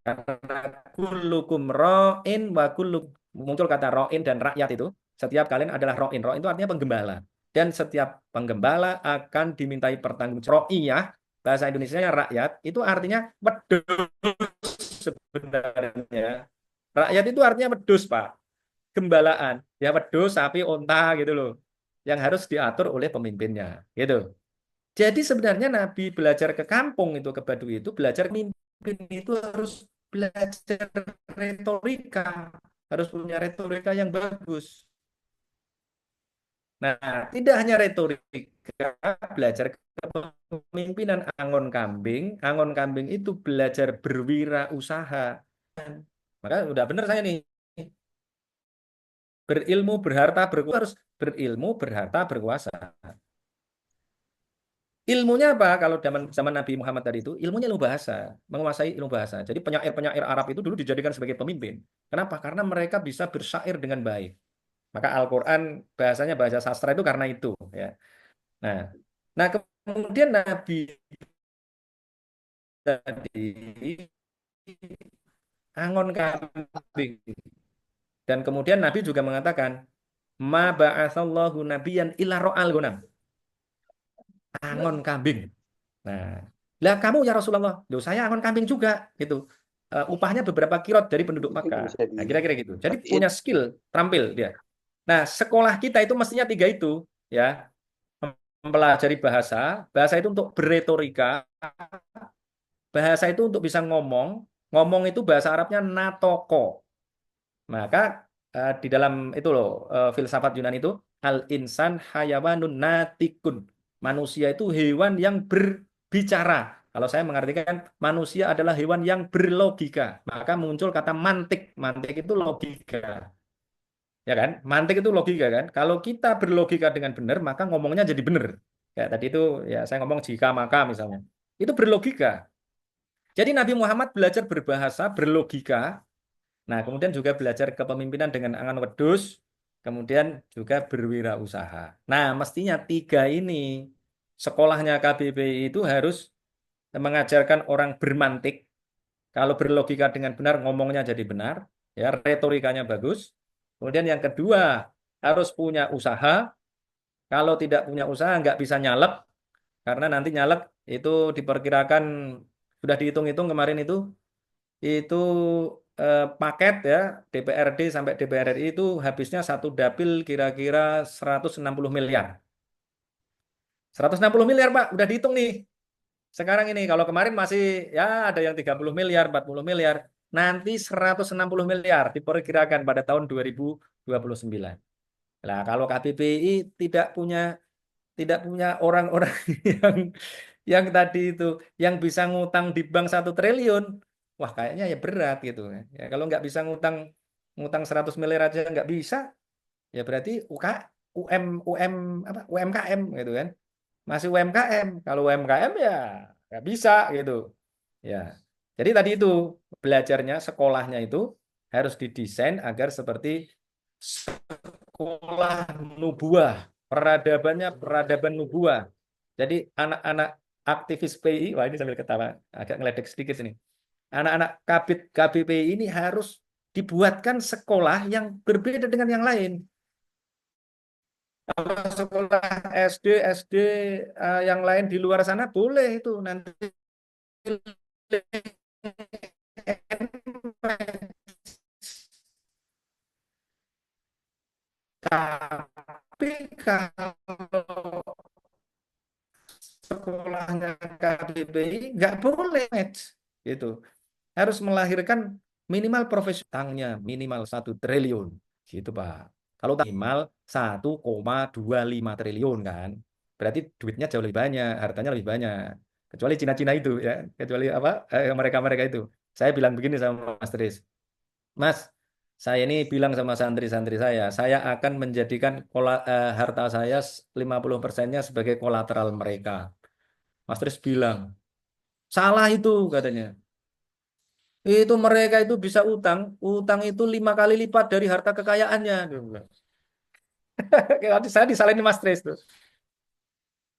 karena kullukum ra'in wa kullukum muncul kata ra'in dan rakyat itu, setiap kalian adalah ra'in. Ra'in itu artinya penggembala. Dan setiap penggembala akan dimintai pertanggungjawaban. Ra'iyah, bahasa Indonesianya rakyat, itu artinya wedus sebenarnya. Rakyat itu artinya wedus, Pak. Gembalaan. Ya wedus, sapi, onta gitu loh. Yang harus diatur oleh pemimpinnya. Gitu. Jadi sebenarnya Nabi belajar ke kampung itu, ke Baduy itu, belajar memimpin itu harus belajar retorika. Harus punya retorika yang bagus. Nah, tidak hanya retorika, belajar kepemimpinan angon kambing. Angon kambing itu belajar berwirausaha. Maka udah benar saya nih. Berilmu, berharta, berkuasa, harus berilmu, berharta, berkuasa. Ilmunya apa? Kalau zaman Nabi Muhammad tadi itu, ilmunya ilmu bahasa, menguasai ilmu bahasa. Jadi penyair-penyair Arab itu dulu dijadikan sebagai pemimpin. Kenapa? Karena mereka bisa bersyair dengan baik. Maka Al-Quran bahasanya bahasa sastra itu karena itu. Ya. Nah, nah kemudian Nabi tadi angon kambing. Dan kemudian Nabi juga mengatakan, ma ba'atsallahu nabiyan illa ra'al ghanam. Angon kambing. Nah, lah kamu ya Rasulullah, loh saya angon kambing juga gitu. Upahnya beberapa kirot dari penduduk Makkah. Nah, kira-kira gitu. Jadi punya skill, terampil dia. Nah, sekolah kita itu mestinya tiga itu, ya. Mempelajari bahasa, bahasa itu untuk berretorika, bahasa itu untuk bisa ngomong, ngomong itu bahasa Arabnya natoko. Maka di dalam itu loh filsafat Yunani itu al-insan hayawanun natikun. Manusia itu hewan yang berbicara. Kalau saya mengartikan manusia adalah hewan yang berlogika. Maka muncul kata mantik. Mantik itu logika. Ya kan? Mantik itu logika kan? Kalau kita berlogika dengan benar, maka ngomongnya jadi benar. Kayak tadi itu ya saya ngomong jika maka misalnya. Itu berlogika. Jadi Nabi Muhammad belajar berbahasa, berlogika. Nah, kemudian juga belajar kepemimpinan dengan angan wedus, kemudian juga berwirausaha. Nah, mestinya tiga ini sekolahnya KBBI itu harus mengajarkan orang bermantik. Kalau berlogika dengan benar, ngomongnya jadi benar, ya retorikanya bagus. Kemudian yang kedua harus punya usaha. Kalau tidak punya usaha nggak bisa nyalek, karena nanti nyalek itu diperkirakan sudah dihitung-hitung kemarin itu paket ya DPRD sampai DPR RI itu habisnya satu dapil kira-kira 160 miliar. 160 miliar Pak, udah dihitung nih. Sekarang ini kalau kemarin masih ya ada yang 30 miliar, 40 miliar. Nanti 160 miliar diperkirakan pada tahun 2029. Nah, kalau KBBI tidak punya orang-orang yang tadi itu yang bisa ngutang di bank 1 triliun, wah kayaknya ya berat gitu ya. Kalau nggak bisa ngutang 100 miliar aja nggak bisa, ya berarti apa UMKM gitu kan, masih UMKM. Kalau UMKM ya nggak bisa gitu ya. Jadi tadi itu belajarnya sekolahnya itu harus didesain agar seperti sekolah nubuah, peradabannya peradaban nubuah. Jadi anak-anak aktivis PI, wah ini sambil ketawa, agak ngeledek sedikit ini. Anak-anak KBPI ini harus dibuatkan sekolah yang berbeda dengan yang lain. Kalau sekolah SD yang lain di luar sana boleh itu nanti. Tapi kalau sekolahnya KBBI nggak boleh match gitu. Harus melahirkan minimal profesi utangnya minimal 1 triliun gitu Pak. Kalau minimal 1,25 triliun kan. Berarti duitnya jauh lebih banyak, hartanya lebih banyak. Kecuali Cina-Cina itu ya, kecuali apa mereka-mereka itu. Saya bilang begini sama Mas Tris. Mas, saya ini bilang sama santri-santri saya akan menjadikan harta saya 50%-nya sebagai kolateral mereka. Mas Tris bilang, salah itu katanya. Itu mereka itu bisa utang itu 5 kali lipat dari harta kekayaannya. Dia bilang. Saya disalahin Mas Tris tuh.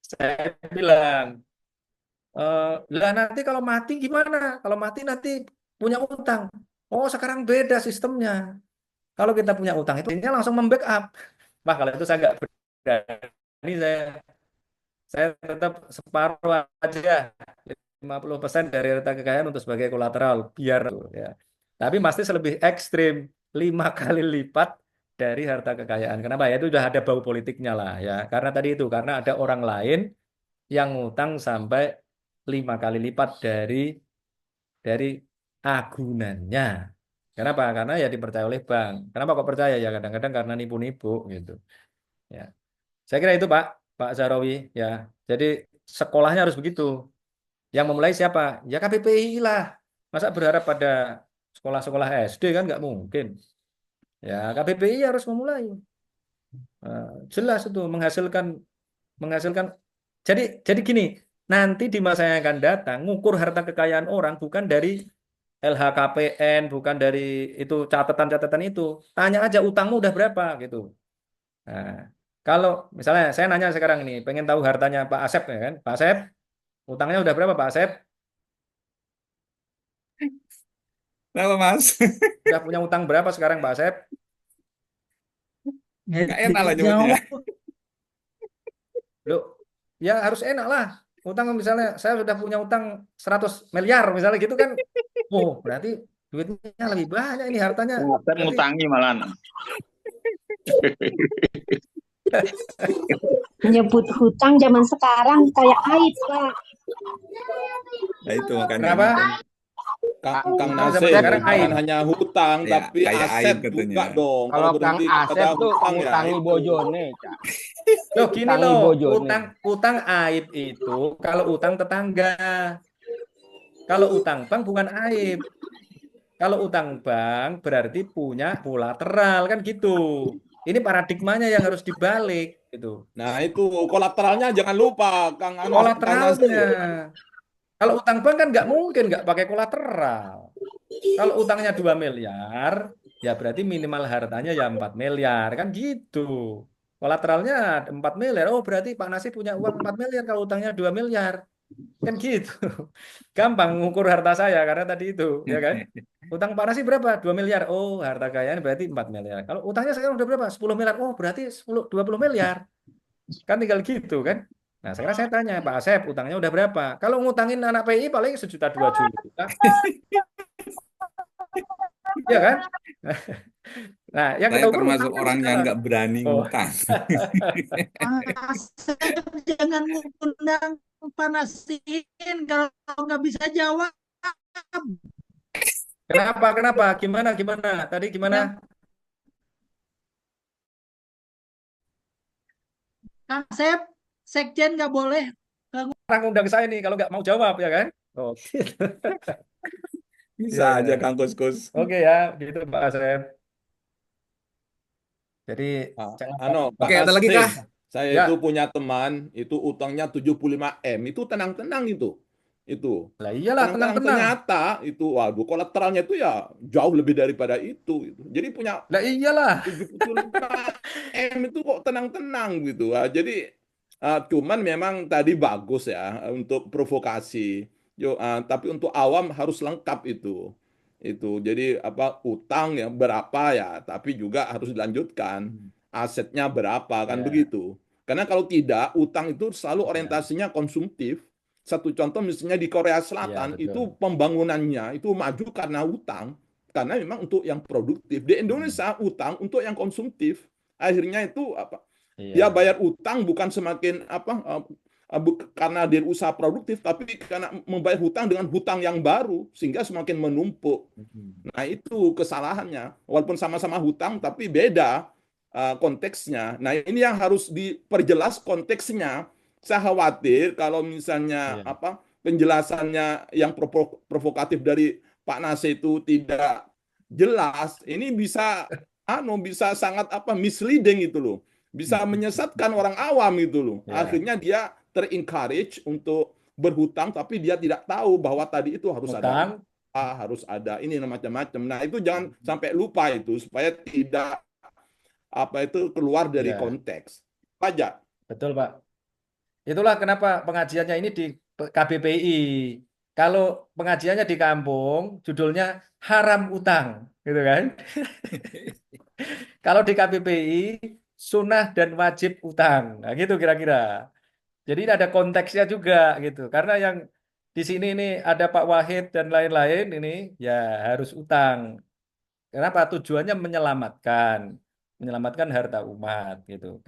Saya bilang, lah nanti kalau mati gimana? Kalau mati nanti punya utang. Oh sekarang beda sistemnya. Kalau kita punya utang itu dia langsung membackup. Wah kalau itu saya nggak berani saya tetap separuh aja. 50% dari harta kekayaan untuk sebagai kolateral biar ya. Tapi Mastis lebih ekstrim 5 kali lipat dari harta kekayaan. Kenapa ya? Itu sudah ada bau politiknya lah ya. Karena tadi itu karena ada orang lain yang ngutang sampai 5 kali lipat dari agunannya. Kenapa? Karena ya dipercaya oleh bank. Kenapa kok percaya ya? Kadang-kadang karena nipu-nipu gitu. Ya. Saya kira itu Pak Zarawi ya. Jadi sekolahnya harus begitu. Yang memulai siapa? Ya KPPI lah. Masa berharap pada sekolah-sekolah SD kan nggak mungkin. Ya KPPI harus memulai. Jelas itu menghasilkan. Jadi gini, nanti di masa yang akan datang ngukur harta kekayaan orang bukan dari LHKPN, bukan dari itu catatan-catatan itu. Tanya aja utangmu udah berapa gitu. Nah, kalau misalnya saya nanya sekarang ini, pengen tahu hartanya Pak Asep ya kan? Pak Asep, utangnya udah berapa Pak Asep? Kenapa Mas? Udah punya utang berapa sekarang Pak Asep? Nggak enak lah nyebutnya. Jawab. Loh, ya harus enak lah. Utang misalnya saya sudah punya utang 100 miliar misalnya gitu kan. Oh, berarti duitnya lebih banyak ini hartanya. Saya Berarti ngutangi malahan. Menyebut hutang zaman sekarang kayak aib, Pak. Nah itu makanya. kenapa? Kang Zaman Nasir, sekarang aib. bukan hanya hutang, Ya, tapi kayak aset aib katanya. juga dong. Kalau Kang berhenti Asep kata tuh hutang ya ngutangi itu. bojone, Cak. Loh gini Utangi loh, bojone. utang aib itu kalau utang tetangga. Kalau utang bank bukan aib. Kalau utang bank berarti punya kolateral kan gitu. Ini paradigmanya yang harus dibalik gitu. Nah itu kolateralnya jangan lupa, Kang Nasir. Kolateralnya. Kalau utang bank kan nggak mungkin nggak pakai kolateral. Kalau utangnya 2 miliar, ya berarti minimal hartanya ya 4 miliar kan gitu. Kolateralnya 4 miliar. Oh berarti Pak Nasib punya uang 4 miliar kalau utangnya 2 miliar. Kan gitu. Gampang ngukur harta saya karena tadi itu, ya kan? Utang Pak Nasib berapa? 2 miliar. Oh, harta kekayaan berarti 4 miliar. Kalau utangnya sekarang udah berapa? 10 miliar. Oh, berarti 20 miliar. Kan tinggal gitu kan? Nah, sekarang saya tanya, Pak Asep, utangnya udah berapa? Kalau ngutangin anak PI paling 1 juta 2 juta. Iya kan? Nah, yang kita Saya ukur termasuk utangnya orang yang sekarang. nggak berani Oh. ngutang. Asep jangan ngundang panasin kalau nggak bisa jawab. Kenapa? Gimana? Tadi gimana? Kang Asep, sekjen nggak boleh. Orang undang saya nih kalau nggak mau jawab ya kan? Oh, gitu. Bisa Ya, aja ya. Kang Kus-Kus. Oke ya, gitu Pak Asep. Jadi Pak Oke, ada lagi Nasir, kah? saya Ya. itu punya teman, itu utangnya 75 M, itu tenang-tenang itu. Lah iyalah Tenang-tenang tenang-tenang. ternyata itu, waduh, kolateralnya itu ya jauh lebih daripada itu. Jadi punya Lah iyalah. 75 M itu kok tenang-tenang gitu. Jadi cuman memang tadi bagus ya untuk provokasi. Tapi untuk awam harus lengkap itu. Jadi apa utang ya berapa ya, tapi juga harus dilanjutkan. asetnya berapa, kan Ya, begitu. Karena kalau tidak, utang itu selalu ya, orientasinya konsumtif. Satu contoh misalnya di Korea ya, Selatan betul. itu pembangunannya itu maju karena utang, karena memang untuk yang produktif. Di Hmm, Indonesia utang untuk yang konsumtif. Akhirnya itu apa? Iya, Dia bayar utang bukan semakin karena dia usaha produktif, tapi karena membayar hutang dengan hutang yang baru sehingga semakin menumpuk. Nah, itu kesalahannya. Walaupun sama-sama hutang, tapi beda konteksnya. Nah, ini yang harus diperjelas konteksnya. Saya khawatir kalau misalnya iya, penjelasannya yang provokatif dari Pak Nase itu tidak jelas, ini bisa sangat misleading itu loh. Bisa menyesatkan orang awam itu loh. ya, Akhirnya dia ter-encourage untuk berhutang, tapi dia tidak tahu bahwa tadi itu harus ada utang, harus ada ini macam-macam. Nah, itu jangan sampai lupa itu supaya tidak keluar dari ya, konteks. Aja. betul Pak. Itulah kenapa pengajiannya ini di KBPI. Kalau pengajiannya di kampung, judulnya haram utang, gitu kan? Kalau di KBPI, sunnah dan wajib utang. Nah, gitu kira-kira. Jadi ini ada konteksnya juga gitu. Karena yang di sini ini ada Pak Wahid dan lain-lain ini ya harus utang. Kenapa? Tujuannya menyelamatkan harta umat gitu.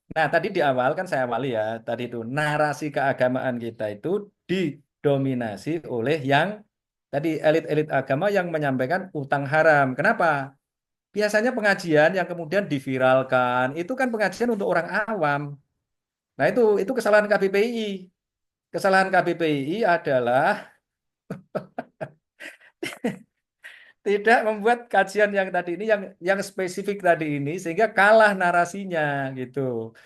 Nah tadi di awal kan saya awali ya, tadi itu narasi keagamaan kita itu didominasi oleh yang tadi elit-elit agama yang menyampaikan utang haram. Kenapa? Biasanya pengajian yang kemudian diviralkan itu kan pengajian untuk orang awam. Nah itu kesalahan KBPI. Kesalahan KBPI adalah tidak membuat kajian yang tadi ini yang spesifik tadi ini sehingga kalah narasinya gitu.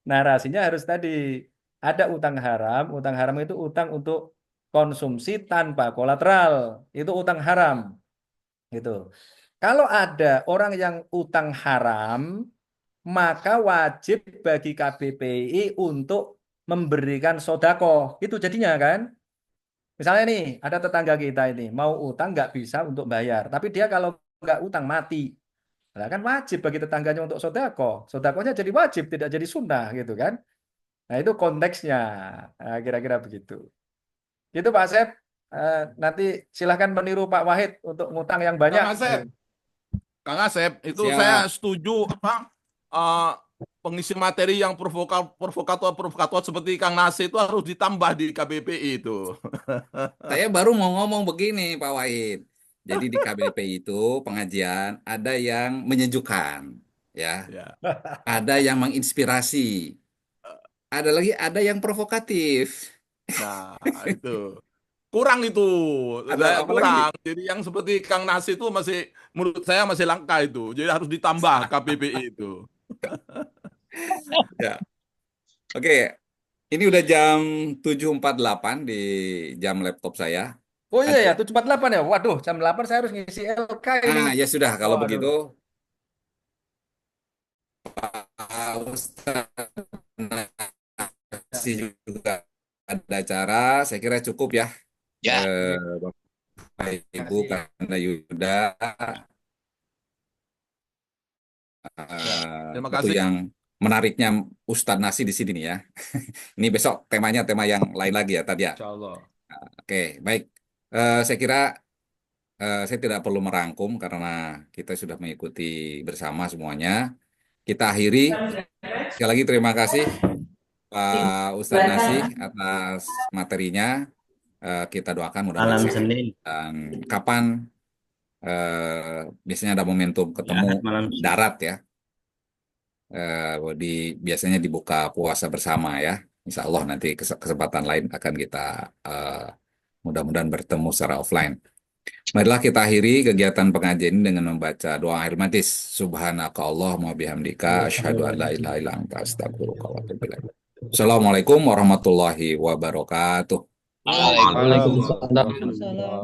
Narasinya harus tadi ada utang haram. Utang haram itu utang untuk konsumsi tanpa kolateral. Itu utang haram gitu. Kalau ada orang yang utang haram, maka wajib bagi KBPI untuk memberikan sodako. Itu jadinya kan. Misalnya nih, ada tetangga kita ini, mau utang nggak bisa untuk bayar. Tapi dia kalau nggak utang, mati. Nah, kan wajib bagi tetangganya untuk sodako. Sodakonya jadi wajib, tidak jadi sunnah gitu kan. Nah, itu konteksnya. Nah, kira-kira begitu. Itu Pak Asep. Nanti silahkan meniru Pak Wahid untuk ngutang yang banyak. Kang Asep, itu saya Siap. setuju pengisi materi yang provokator seperti Kang Nasi itu harus ditambah di KBPI itu. Saya baru mau ngomong begini, Pak Wahid. Jadi di KBPI itu pengajian ada yang menyejukkan, ya. Ya. Ada yang menginspirasi. Ada yang provokatif. Nah, itu. Kurang itu. Apa lagi? Kurang. Jadi yang seperti Kang Nasi itu menurut saya masih langka itu. Jadi harus ditambah KBPI itu. Ya. Oke. Ini udah jam 7.48 di jam laptop saya. Oh iya ya, 7.48 ya. Waduh, jam 8 saya harus ngisi LK ini. Ya sudah, kalau Waduh. begitu Pak Ustadz masih juga ada acara, saya kira cukup ya. Ya. Bapak Ibu, Kanda Yuda, Terima itu kasih. yang menariknya Ustadz Nasi di sini nih ya. Ini besok temanya tema yang lain lagi ya tadi ya. Insya Allah. Oke, baik. Saya kira saya tidak perlu merangkum karena kita sudah mengikuti bersama semuanya. Kita akhiri. Sekali lagi terima kasih Pak Ustadz Nasi atas materinya. Kita doakan mudah-mudahan Malam sehat. Senin. Dan kapan biasanya ada momentum ketemu malam. darat ya. Biasanya dibuka puasa bersama ya. Insya Allah nanti kesempatan lain akan kita mudah-mudahan bertemu secara offline. Marilah kita akhiri kegiatan pengajian ini dengan membaca doa akhir majlis. Subhanaka Allahumma bihamdika asyhadu an la ilaha illa anta astaghfiruka wa atubu ilaik. Assalamualaikum warahmatullahi wabarakatuh. Waalaikumsalam. Waalaikumsalam.